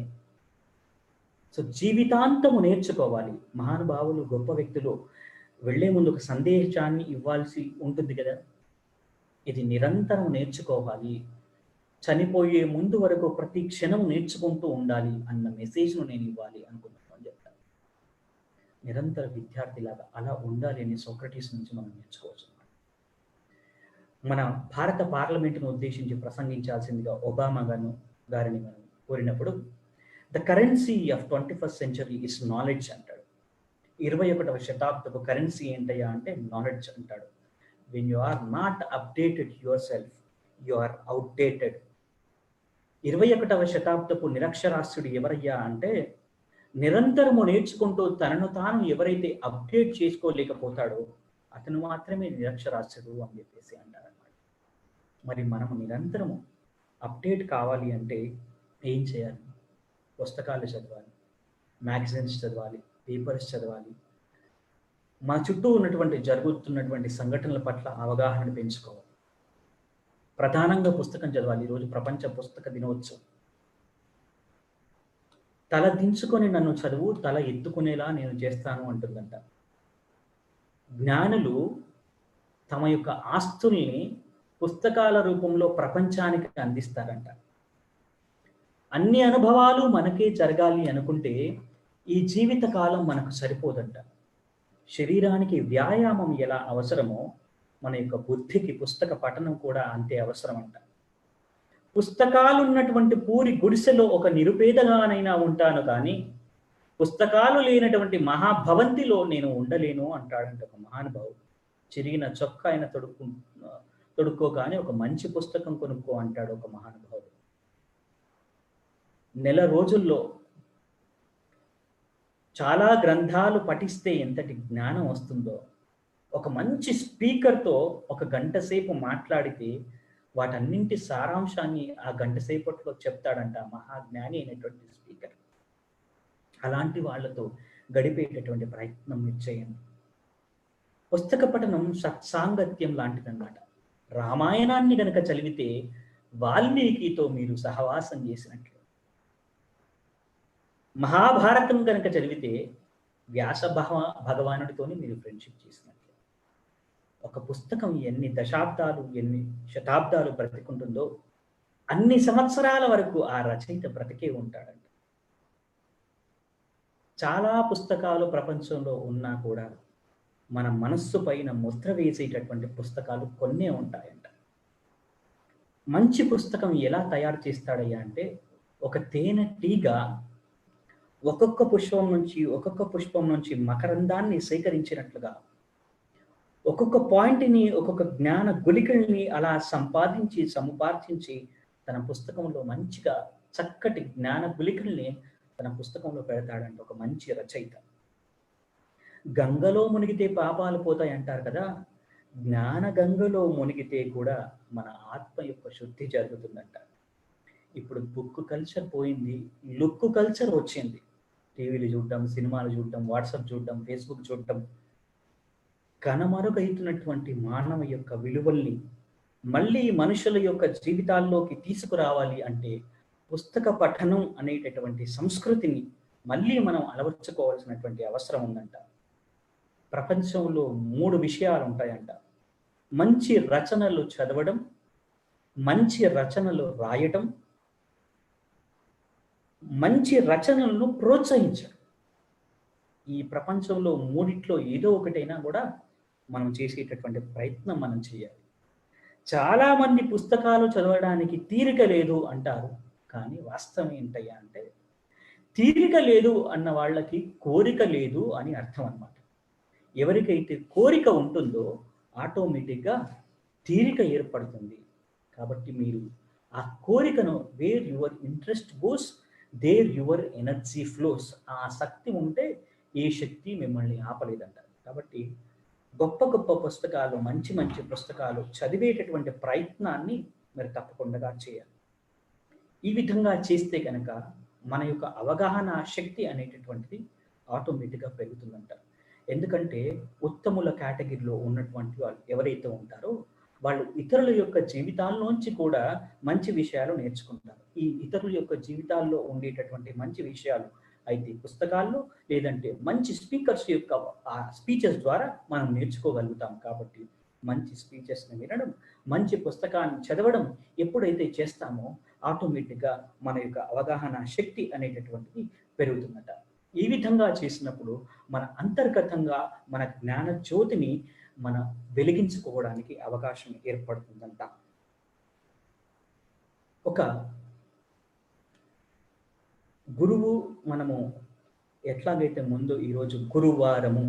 సో జీవితాంతము నేర్చుకోవాలి. మహానుభావులు, గొప్ప వ్యక్తులు వెళ్లే ముందు ఒక సందేశాన్ని ఇవ్వాల్సి ఉంటుంది కదా. ఇది నిరంతరం నేర్చుకోవాలి, చనిపోయే ముందు వరకు ప్రతి క్షణం నేర్చుకుంటూ ఉండాలి అన్న మెసేజ్ను నేను ఇవ్వాలి అనుకుంటున్నాను అని చెప్తాను. నిరంతర విద్యార్థిలాగా అలా ఉండాలి అని సోక్రటీస్ నుంచి మనం నేర్చుకోవచ్చు. మన భారత పార్లమెంటును ఉద్దేశించి ప్రసంగించాల్సిందిగా ఒబామా గారిని మనం కోరినప్పుడు, the currency of 21st century is knowledge అంటాడు. 21వ శతాబ్దపు కరెన్సీ ఏంటయ్యా అంటే నాలెడ్జ్ అంటాడు. When you are not updated yourself, you are outdated. 21వ శతాబ్దపు నిరక్షరాస్యుడు ఎవరయ్యా అంటే, నిరంతరము నేర్చుకుంటూ తనను తాను ఎవరైతే అప్డేట్ చేసుకోలేకపోతాడో అతను మాత్రమే నిరక్షరాస్యుడు అని చెప్పేసి అంటారన్నమాట. మరి మనము నిరంతరము అప్డేట్ కావాలి అంటే ఏం చేయాలి? పుస్తకాలు చదవాలి, మ్యాగజైన్స్ చదవాలి, పేపర్స్ చదవాలి, మన చుట్టూ ఉన్నటువంటి జరుగుతున్నటువంటి సంఘటనల పట్ల అవగాహన పెంచుకోవాలి. ప్రధానంగా పుస్తకం చదవాలి. ఈరోజు ప్రపంచ పుస్తక దినోత్సవం. తల దించుకొని నన్ను చదువు, తల ఎత్తుకునేలా నేను చేస్తాను అంటుందంట. జ్ఞానులు తమ యొక్క ఆస్తుల్ని పుస్తకాల రూపంలో ప్రపంచానికి అందిస్తారంట. అన్ని అనుభవాలు మనకే జరగాలి అనుకుంటే ఈ జీవిత కాలం మనకు సరిపోదంట. శరీరానికి వ్యాయామం ఎలా అవసరమో మన యొక్క బుద్ధికి పుస్తక పఠనం కూడా అంతే అవసరం అంట. పుస్తకాలున్నటువంటి పూరి గుడిసెలో ఒక నిరుపేదగానైనా ఉంటాను కానీ పుస్తకాలు లేనటువంటి మహాభవంతిలో నేను ఉండలేను అంటాడంట ఒక మహానుభావుడు. చిరిగిన చొక్కా ఆయన తొడుక్కో కానీ ఒక మంచి పుస్తకం కొనుక్కో అంటాడు ఒక మహానుభావుడు. నెల రోజుల్లో చాలా గ్రంథాలు పఠిస్తే ఎంతటి జ్ఞానం వస్తుందో, ఒక మంచి స్పీకర్తో 1 గంట సేపు మాట్లాడితే వాటన్నింటి సారాంశాన్ని ఆ గంట సేపట్లో చెప్తాడంట మహాజ్ఞాని అయినటువంటి స్పీకర్. అలాంటి వాళ్ళతో గడిపేటటువంటి ప్రయత్నం చేయండి. పుస్తక పఠనం సత్సాంగత్యం లాంటిదన్నమాట. రామాయణాన్ని గనక చదివితే వాల్మీకితో మీరు సహవాసం చేసినట్లు, మహాభారతం కనుక చదివితే వ్యాస భగవానుడితోని మీరు ఫ్రెండ్షిప్ చేసినట్లు. ఒక పుస్తకం ఎన్ని దశాబ్దాలు, ఎన్ని శతాబ్దాలు బ్రతికుంటుందో అన్ని సంవత్సరాల వరకు ఆ రచయిత బ్రతికే ఉంటాడంట. చాలా పుస్తకాలు ప్రపంచంలో ఉన్నా కూడా మన మనస్సు పైన ముద్ర వేసేటటువంటి పుస్తకాలు కొన్నే ఉంటాయంట. మంచి పుస్తకం ఎలా తయారు చేస్తాడయ్యా అంటే, ఒక తేనె తీగ ఒక్కొక్క పుష్పం నుంచి మకరందాన్ని సేకరించినట్లుగా ఒక్కొక్క పాయింట్ని, ఒక్కొక్క జ్ఞాన గుళికల్ని అలా సముపార్జించి తన పుస్తకంలో మంచిగా చక్కటి జ్ఞాన గుళికల్ని తన పుస్తకంలో పెడతాడంట ఒక మంచి రచయిత. గంగలో మునిగితే పాపాలు పోతాయి అంటారు కదా. జ్ఞాన గంగలో మునిగితే కూడా మన ఆత్మ యొక్క శుద్ధి జరుగుతుందంట. ఇప్పుడు బుక్ కల్చర్ పోయింది, లుక్ కల్చర్ వచ్చింది. టీవీలు చూడటం, సినిమాలు చూడటం, వాట్సాప్ చూడటం, ఫేస్బుక్ చూడటం, కనుమరుగైతున్నటువంటి మానవ యొక్క విలువల్ని మళ్ళీ మనుషుల యొక్క జీవితాల్లోకి తీసుకురావాలి అంటే పుస్తక పఠనం అనేటటువంటి సంస్కృతిని మళ్ళీ మనం అలవర్చుకోవాల్సినటువంటి అవసరం ఉందంట. ప్రపంచంలో 3 విషయాలు ఉంటాయంట. మంచి రచనలు చదవడం, మంచి రచనలు రాయటం, మంచి రచనలను ప్రోత్సహించడం. ఈ ప్రపంచంలో 3 ఏదో ఒకటైనా కూడా మనం చేసేటటువంటి ప్రయత్నం మనం చేయాలి. చాలా మంది పుస్తకాలు చదవడానికి తీరిక లేదు అంటారు. కానీ వాస్తవం ఏంటయ్యా అంటే, తీరిక లేదు అన్న వాళ్ళకి కోరిక లేదు అని అర్థం అన్నమాట. ఎవరికైతే కోరిక ఉంటుందో ఆటోమేటిక్‌గా తీరిక ఏర్పడుతుంది. కాబట్టి మీరు ఆ కోరికను where your interest goes there your energy flows. ఆ శక్తి ఉంటే ఏ శక్తి మిమ్మల్ని ఆపలేదంటారు. కాబట్టి గొప్ప గొప్ప పుస్తకాలు, మంచి మంచి పుస్తకాలు చదివేటటువంటి ప్రయత్నాన్ని మీరు తప్పకుండా చేయాలి. ఈ విధంగా చేస్తే గనక మన యొక్క అవగాహన శక్తి అనేటటువంటిది ఆటోమేటిక్‌గా పెరుగుతుందంటారు. ఎందుకంటే ఉత్తముల కేటగిరీలో ఉన్నటువంటి వాళ్ళు ఎవరైతే ఉంటారో వాళ్ళు ఇతరుల యొక్క జీవితాల్లోంచి కూడా మంచి విషయాలు నేర్చుకుంటారు. ఈ ఇతరుల యొక్క జీవితాల్లో ఉండేటటువంటి మంచి విషయాలు అయితే పుస్తకాల్లో, లేదంటే మంచి స్పీకర్స్ యొక్క ఆ స్పీచెస్ ద్వారా మనం నేర్చుకోగలుగుతాం. కాబట్టి మంచి స్పీచెస్‌ని వినడం, మంచి పుస్తకాన్ని చదవడం ఎప్పుడైతే చేస్తామో ఆటోమేటిక్‌గా మన యొక్క అవగాహన శక్తి అనేటటువంటిది పెరుగుతుందట. ఈ విధంగా చేసినప్పుడు మన అంతర్గతంగా మన జ్ఞాన జ్యోతిని మనం వెలిగించుకోవడానికి అవకాశం ఏర్పడుతుందంట. ఒక గురువు మనము ఎట్లాగైతే ముందు ఈరోజు గురువారము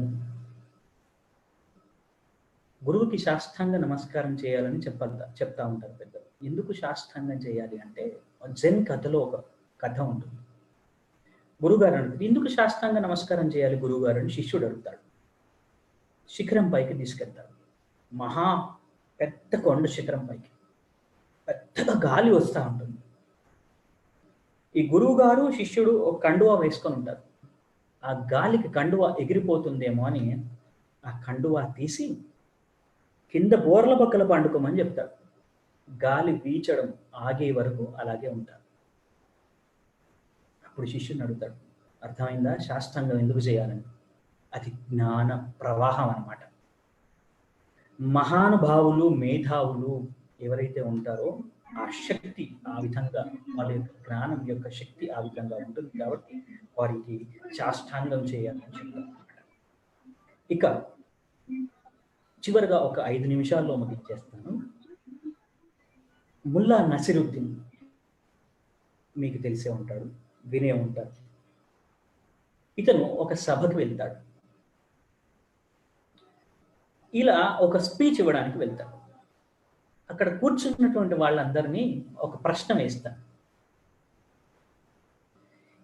గురువుకి సాష్టాంగ నమస్కారం చేయాలని చెప్తా ఉంటారు పెద్దలు. ఎందుకు సాష్టాంగం చేయాలి అంటే జెన్ కథలో ఒక కథ ఉంటుంది. గురుగారు అడుగుతారు, ఎందుకు సాష్టాంగ నమస్కారం చేయాలి గురువుగారు అని శిష్యుడు అడుగుతాడు. శిఖరం పైకి తీసుకెళ్తాడు. మహా పెద్ద కొండ శిఖరం పైకి పెద్దగా గాలి వస్తూ ఉంటుంది. ఈ గురువు గారు శిష్యుడు ఒక కండువా వేసుకొని ఉంటారు. ఆ గాలికి కండువా ఎగిరిపోతుందేమో అని ఆ కండువా తీసి కింద బోర్ల పక్కల పండుకోమని చెప్తాడు. గాలి వీచడం ఆగే వరకు అలాగే ఉంటారు. అప్పుడు శిష్యుని అడుగుతాడు, అర్థమైందా సాష్టాంగం ఎందుకు చేయాలని? అది జ్ఞాన ప్రవాహం అన్నమాట. మహానుభావులు, మేధావులు ఎవరైతే ఉంటారో ఆ శక్తి ఆ విధంగా వాళ్ళ యొక్క జ్ఞానం యొక్క శక్తి ఆ విధంగా ఉంటుంది. కాబట్టి వారికి సాష్టాంగం చేయాలని చెప్తారు. ఇక చివరిగా ఒక 5 నిమిషాల్లో ముగించేస్తాను. ముల్లా నసిరుద్దీన్ మీకు తెలిసే ఉంటాడు, వినే ఉంటారు. ఇతను ఒక సభకు వెళ్తాడు. ఇలా ఒక స్పీచ్ ఇవ్వడానికి వెళ్తాడు. అక్కడ కూర్చున్నటువంటి వాళ్ళందరినీ ఒక ప్రశ్న వేస్తాను.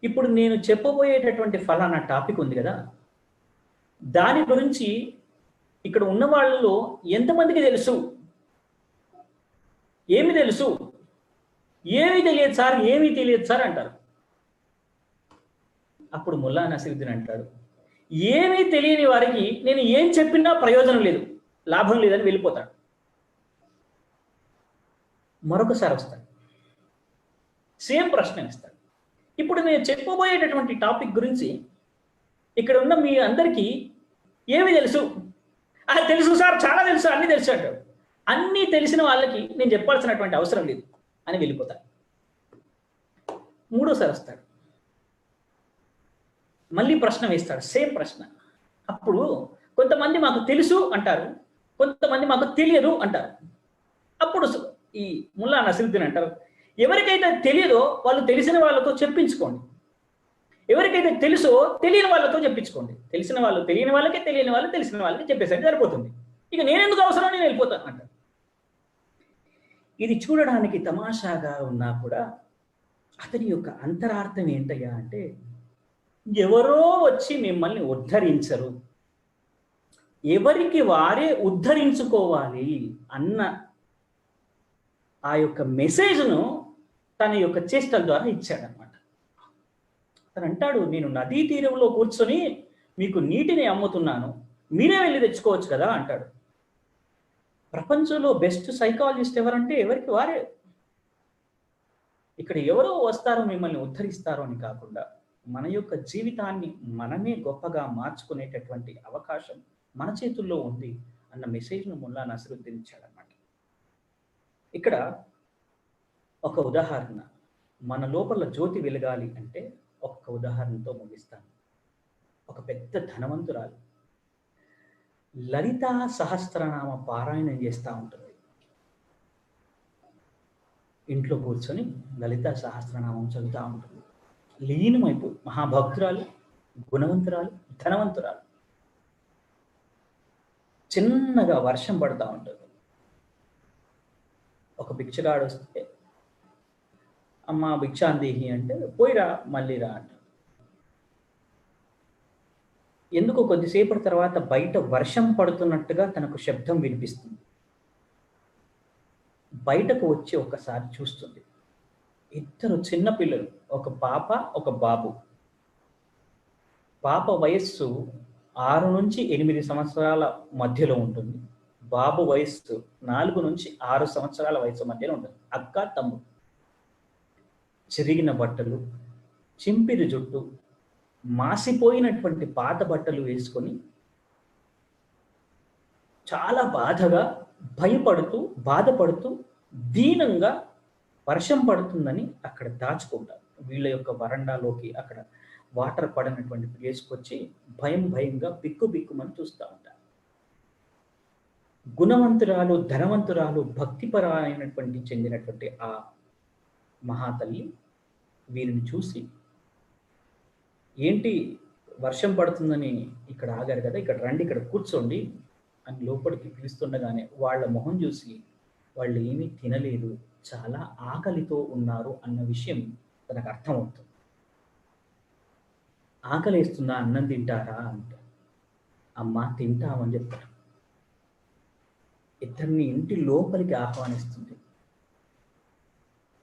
ఇప్పుడు నేను చెప్పబోయేటటువంటి ఫలానా టాపిక్ ఉంది కదా, దాని గురించి ఇక్కడ ఉన్న వాళ్ళలో ఎంతమందికి తెలుసు? ఏమి తెలుసు? ఏమీ తెలియదు సార్, ఏమీ తెలియదు సార్ అంటారు. అప్పుడు ముల్లా నసీరుద్దీన్ అంటాడు, ఏమీ తెలియని వారికి నేను ఏం చెప్పినా ప్రయోజనం లేదు, లాభం లేదని వెళ్ళిపోతాడు. మరొకసారి వస్తాడు, సేమ్ ప్రశ్న ఇస్తాడు. ఇప్పుడు నేను చెప్పబోయేటటువంటి టాపిక్ గురించి ఇక్కడ ఉన్న మీ అందరికీ ఏమి తెలుసు? తెలుసు సార్, చాలా తెలుసు, అన్ని తెలుసు అంటాడు. అన్నీ తెలిసిన వాళ్ళకి నేను చెప్పాల్సినటువంటి అవసరం లేదు అని వెళ్ళిపోతాడు. మూడోసారి వస్తాడు, మళ్ళీ ప్రశ్న వేస్తాడు, సేమ్ ప్రశ్న. అప్పుడు కొంతమంది మాకు తెలుసు అంటారు, కొంతమంది మాకు తెలియదు అంటారు. అప్పుడు ఈ ముల్లా నసీరుద్దీన్ అంటారు, ఎవరికైతే తెలియదో వాళ్ళు తెలిసిన వాళ్ళతో చెప్పించుకోండి, ఎవరికైతే తెలుసో తెలియని వాళ్ళతో చెప్పించుకోండి. తెలిసిన వాళ్ళు తెలియని వాళ్ళకి, తెలియని వాళ్ళు తెలిసిన వాళ్ళకి చెప్పేసరికి సరిపోతుంది. ఇక నేనెందుకు అవసరం, నేను వెళ్ళిపోతాను అంటారు. ఇది చూడడానికి తమాషాగా ఉన్నా కూడా అతని యొక్క అంతరార్థం ఏంటయ్యా అంటే, ఎవరో వచ్చి మిమ్మల్ని ఉద్ధరించరు, ఎవరికి వారే ఉద్ధరించుకోవాలి అన్న ఆ యొక్క మెసేజ్ను తన యొక్క చేష్టల ద్వారా ఇచ్చాడనమాట. తను అంటాడు, నేను నదీ తీరంలో కూర్చొని మీకు నీటిని అమ్ముతున్నాను, మీరే వెళ్ళి తెచ్చుకోవచ్చు కదా అంటాడు. ప్రపంచంలో బెస్ట్ సైకాలజిస్ట్ ఎవరంటే ఎవరికి వారే. ఇక్కడ ఎవరో వస్తారో మిమ్మల్ని ఉద్ధరిస్తారో అని కాకుండా మన యొక్క జీవితాన్ని మనమే గొప్పగా మార్చుకునేటటువంటి అవకాశం మన చేతుల్లో ఉంది అన్న మెసేజ్ను ముల్లా నసీరుద్దీన్ ఇచ్చాడనమాట. ఇక్కడ ఒక ఉదాహరణ, మన లోపల జ్యోతి వెలగాలి అంటే ఒక్క ఉదాహరణతో ముగిస్తాను. ఒక పెద్ద ధనవంతురాలు లలితా సహస్రనామ పారాయణం చేస్తూ ఉంటుంది. ఇంట్లో కూర్చొని లలిత సహస్రనామం చదువుతూ ఉంటుంది. లీనమైపోయి మహాభక్తురాలు, గుణవంతురాలు, ధనవంతురాలు. చిన్నగా వర్షం పడుతూ ఉంటుంది. ఒక భిక్షగాడు వస్తే, అమ్మ భిక్షాందేహి అంటే, పోయిరా మళ్ళీ రా అంట. ఎందుకో కొద్దిసేపటి తర్వాత బయట వర్షం పడుతున్నట్టుగా తనకు శబ్దం వినిపిస్తుంది. బయటకు వచ్చి ఒకసారి చూస్తుంది. ఇద్దరు చిన్నపిల్లలు, ఒక పాప ఒక బాబు. పాప వయస్సు 6 నుంచి 8 సంవత్సరాల మధ్యలో ఉంటుంది. బాబు వయస్సు 4 నుంచి 6 సంవత్సరాల వయసు మధ్యలో ఉంటుంది. అక్క తమ్ముడు. చిరిగిన బట్టలు, చింపిరి జుట్టు, మాసిపోయినటువంటి పాత బట్టలు వేసుకొని చాలా బాధగా, భయపడుతూ, బాధపడుతూ, దీనంగా వర్షం పడుతుందని అక్కడ దాచుకుంటారు. వీళ్ళ యొక్క వరండాలోకి అక్కడ వాటర్ పడినటువంటి ప్లేస్కి వచ్చి భయంగా బిక్కుమని చూస్తూ ఉంటారు. గుణవంతురాలు, ధనవంతురాలు, భక్తిపరమైనటువంటి చెందినటువంటి ఆ మహాతల్లి వీరిని చూసి, ఏంటి వర్షం పడుతుందని ఇక్కడ ఆగారు కదా, ఇక్కడ రండి, ఇక్కడ కూర్చోండి అని లోపలికి పిలుస్తుండగానే వాళ్ళ మొహం చూసి వాళ్ళు ఏమీ తినలేదు, చాలా ఆకలితో ఉన్నారు అన్న విషయం తనకు అర్థమవుతుంది. ఆకలేస్తుందా, అన్నం తింటారా అంటే, అమ్మ తింటామని చెప్తారు. ఇద్దరిని ఇంటి లోపలికి ఆహ్వానిస్తుంది.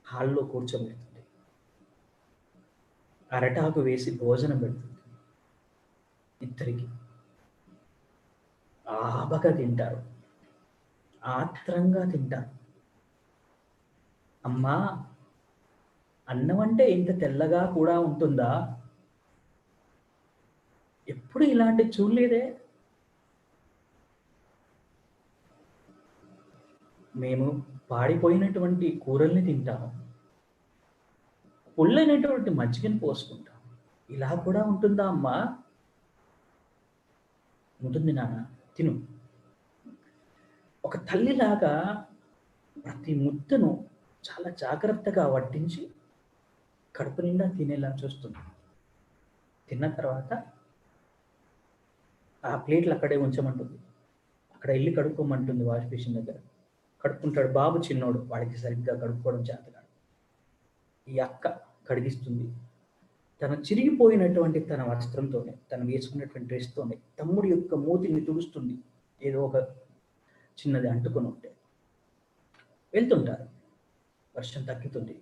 హాల్లో కూర్చోబెడుతుంది. అరటాకు వేసి భోజనం పెడుతుంది. ఇద్దరికి ఆబగా తింటారు, ఆత్రంగా తింటారు. అమ్మా, అన్నం అంటే ఇంత తెల్లగా కూడా ఉంటుందా? ఎప్పుడు ఇలాంటి చూడలేదే. మేము పాడిపోయినటువంటి కూరల్ని తింటాము, పుల్లైనటువంటి మజ్జిగని పోసుకుంటాం. ఇలా కూడా ఉంటుందా అమ్మా? ఉంటుంది నాన్న, తిను. ఒక తల్లిలాగా ప్రతి ముద్దను చాలా జాగ్రత్తగా వడ్డించి కడుపు నిండా తినేలా చూస్తుంది. తిన్న తర్వాత ఆ ప్లేట్లు అక్కడే ఉంచమంటుంది. అక్కడ వెళ్ళి కడుక్కోమంటుంది వాష్ బేసిన్ దగ్గర. కడుక్కుంటాడు. బాబు చిన్నోడు, వాడికి సరిగ్గా కడుక్కోవడం చేతగాడు. ఈ అక్క కడిగిస్తుంది. తన చిరిగిపోయినటువంటి తన వస్త్రంతోనే, తను వేసుకున్నటువంటి డ్రెస్తోనే తమ్ముడి యొక్క మూతిని తుడుస్తుంది. ఏదో ఒక చిన్నది అంటుకొని ఉంటే. వెళ్తుంటారు. వర్షం తగ్గుతుంది.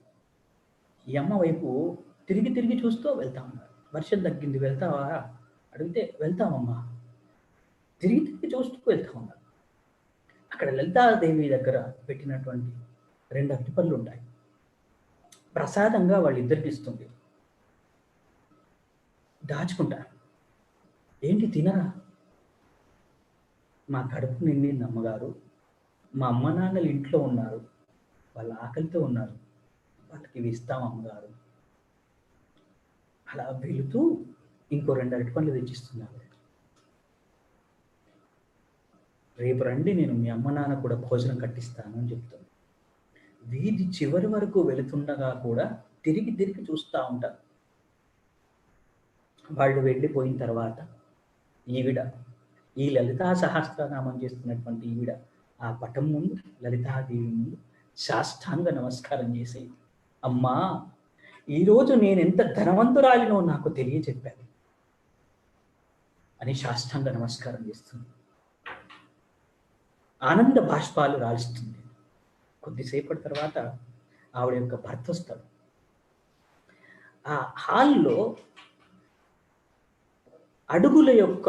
ఈ అమ్మ వైపు తిరిగి చూస్తూ వెళ్తా ఉన్నారు. వర్షం తగ్గింది, వెళ్తావా అడిగితే వెళ్తామమ్మా. తిరిగి చూస్తూ వెళ్తా ఉన్నారు. అక్కడ లలితాదేవి దగ్గర పెట్టినటువంటి 2 అరటిపళ్ళు ఉంటాయి. ప్రసాదంగా వాళ్ళిద్దరికి ఇస్తుంది. దాచుకుంటారు. ఏంటి తినరా? మా కడుపు నిండింది అమ్మగారు, మా అమ్మ నాన్నలు ఇంట్లో ఉన్నారు, వాళ్ళ ఆకలితో ఉన్నారు, వాళ్ళకి ఇవి ఇస్తాం అమ్మగారు. అలా వెళుతూ ఇంకో 2 అరటిపళ్ళు తెచ్చిస్తున్నారు. రేపు రండి, నేను మీ అమ్మ నాన్న కూడా భోజనం కట్టిస్తాను అని చెప్తాను. వీధి చివరి వరకు వెళుతుండగా కూడా తిరిగి చూస్తూ ఉంటారు. వాళ్ళు వెళ్ళిపోయిన తర్వాత ఈవిడ, ఈ లలితా సహస్రనామం చేస్తున్నటువంటి ఈవిడ ఆ పటం ముందు, లలితాదేవి ముందు సాష్టాంగ నమస్కారం చేసి, అమ్మా, ఈరోజు నేను ఎంత ధనవంతురాలినో నాకు తెలియజెప్పాను అని సాష్టాంగ నమస్కారం చేస్తుంది. ఆనంద బాష్పాలు రాలుస్తుంది. కొద్దిసేపటి తర్వాత ఆవిడ యొక్క భర్త వస్తాడు. ఆ హాల్లో అడుగుల యొక్క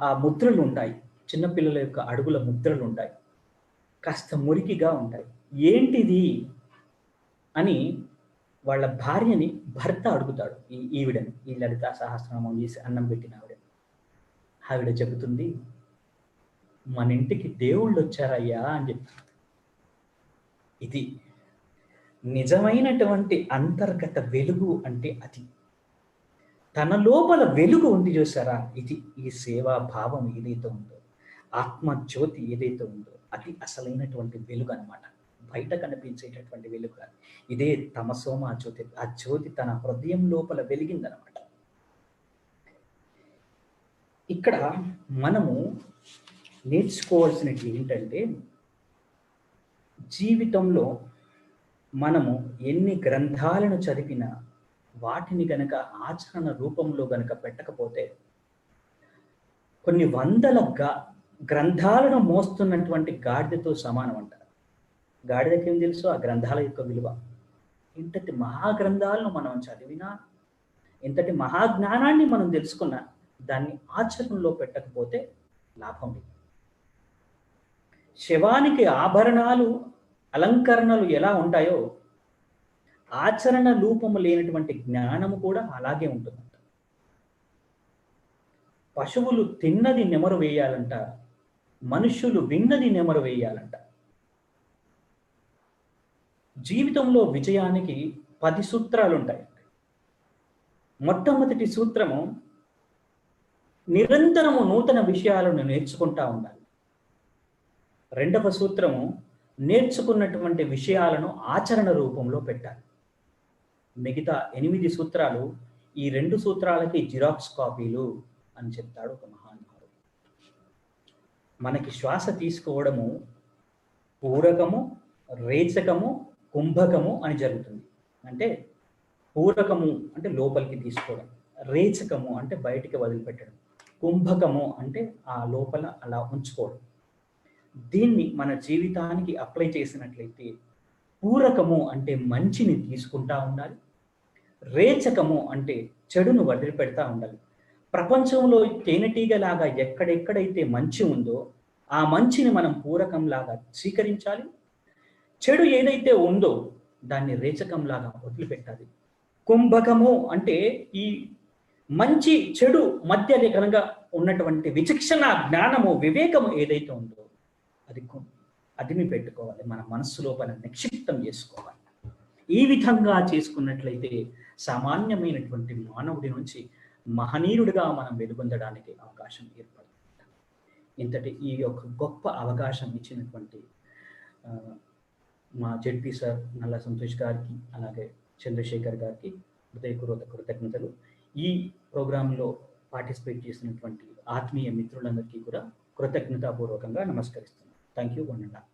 ఆ ముద్రలు ఉంటాయి. చిన్నపిల్లల యొక్క అడుగుల ముద్రలు ఉంటాయి. కాస్త మురికిగా ఉంటాయి. ఏంటిది అని వాళ్ళ భార్యని భర్త అడుగుతాడు. ఈవిడని, ఈ లలితా సహస్రనామం చేసి అన్నం పెట్టిన ఆవిడ చెబుతుంది, మన ఇంటికి దేవుళ్ళు వచ్చారయ్యా అని చెప్తారు. ఇది నిజమైనటువంటి అంతర్గత వెలుగు అంటే అది. తన లోపల వెలుగు ఉంది చూసారా, ఇది ఈ సేవా భావం ఏదైతే ఉందో, ఆత్మజ్యోతి ఏదైతే ఉందో, అది అసలైనటువంటి వెలుగు అనమాట. బయట కనిపించేటటువంటి వెలుగు కాదు. ఇదే తమసోమ జ్యోతి. ఆ జ్యోతి తన హృదయం లోపల వెలిగిందనమాట. ఇక్కడ మనము నేర్చుకోవాల్సినవి ఏంటంటే, జీవితంలో మనము ఎన్ని గ్రంథాలను చదివినా వాటిని గనక ఆచరణ రూపంలో గనక పెట్టకపోతే, కొన్ని వందల గ్రంథాలను మోస్తున్నటువంటి గాడిదతో సమానం అంటారు. గాడిదకి ఏం తెలుసు ఆ గ్రంథాల యొక్క విలువ? ఇంతటి మహాగ్రంథాలను మనం చదివినా, ఇంతటి మహాజ్ఞానాన్ని మనం తెలుసుకున్నా, దాన్ని ఆచరణలో పెట్టకపోతే లాభం లేదు. శవానికి ఆభరణాలు అలంకరణలు ఎలా ఉంటాయో, ఆచరణ రూపము లేనటువంటి జ్ఞానము కూడా అలాగే ఉంటుందంట. పశువులు తిన్నది నెమరు వేయాలంట, మనుష్యులు విన్నది నెమరు వేయాలంట. జీవితంలో విజయానికి 10 సూత్రాలు ఉంటాయి. మొట్టమొదటి సూత్రము, నిరంతరము నూతన విషయాలను నేర్చుకుంటా ఉండాలి. రెండవ సూత్రము, నేర్చుకున్నటువంటి విషయాలను ఆచరణ రూపంలో పెట్టాలి. మిగతా 8 సూత్రాలు ఈ 2 సూత్రాలకి జిరాక్స్ కాపీలు అని చెప్తాడు ఒక మహానుభావుడు. మనకి శ్వాస తీసుకోవడము పూరకము, రేచకము, కుంభకము అని జరుగుతుంది. అంటే పూరకము అంటే లోపలికి తీసుకోవడం, రేచకము అంటే బయటికి వదిలిపెట్టడం, కుంభకము అంటే ఆ లోపల అలా ఉంచుకోవడం. దీన్ని మన జీవితానికి అప్లై చేసినట్లయితే, పూరకము అంటే మంచిని తీసుకుంటా ఉండాలి, రేచకము అంటే చెడును వదిలిపెడతా ఉండాలి. ప్రపంచంలో తేనెటీగలాగా ఎక్కడెక్కడైతే మంచి ఉందో ఆ మంచిని మనం పూరకంలాగా స్వీకరించాలి. చెడు ఏదైతే ఉందో దాన్ని రేచకంలాగా వదిలిపెట్టాలి. కుంభకము అంటే ఈ మంచి చెడు మధ్య కనుక ఉన్నటువంటి విచక్షణ, జ్ఞానము, వివేకము ఏదైతే ఉందో అది అదిమి పెట్టుకోవాలి, మన మనస్సు లోపల నిక్షిప్తం చేసుకోవాలి. ఈ విధంగా చేసుకున్నట్లయితే సామాన్యమైనటువంటి మానవుడి నుంచి మహనీయుడిగా మనం వెలుగొందడానికి అవకాశం ఏర్పడుతుంది. ఇంతటి ఈ యొక్క గొప్ప అవకాశం ఇచ్చినటువంటి మా జెడ్పీ సార్ నల్ల సంతోష్ గారికి, అలాగే చంద్రశేఖర్ గారికి హృదయపూర్వక కృతజ్ఞతలు. ఈ ప్రోగ్రాంలో పార్టిసిపేట్ చేసినటువంటి ఆత్మీయ మిత్రులందరికీ కూడా కృతజ్ఞతాపూర్వకంగా నమస్కరిస్తున్నాను. Thank you. వందనాలు.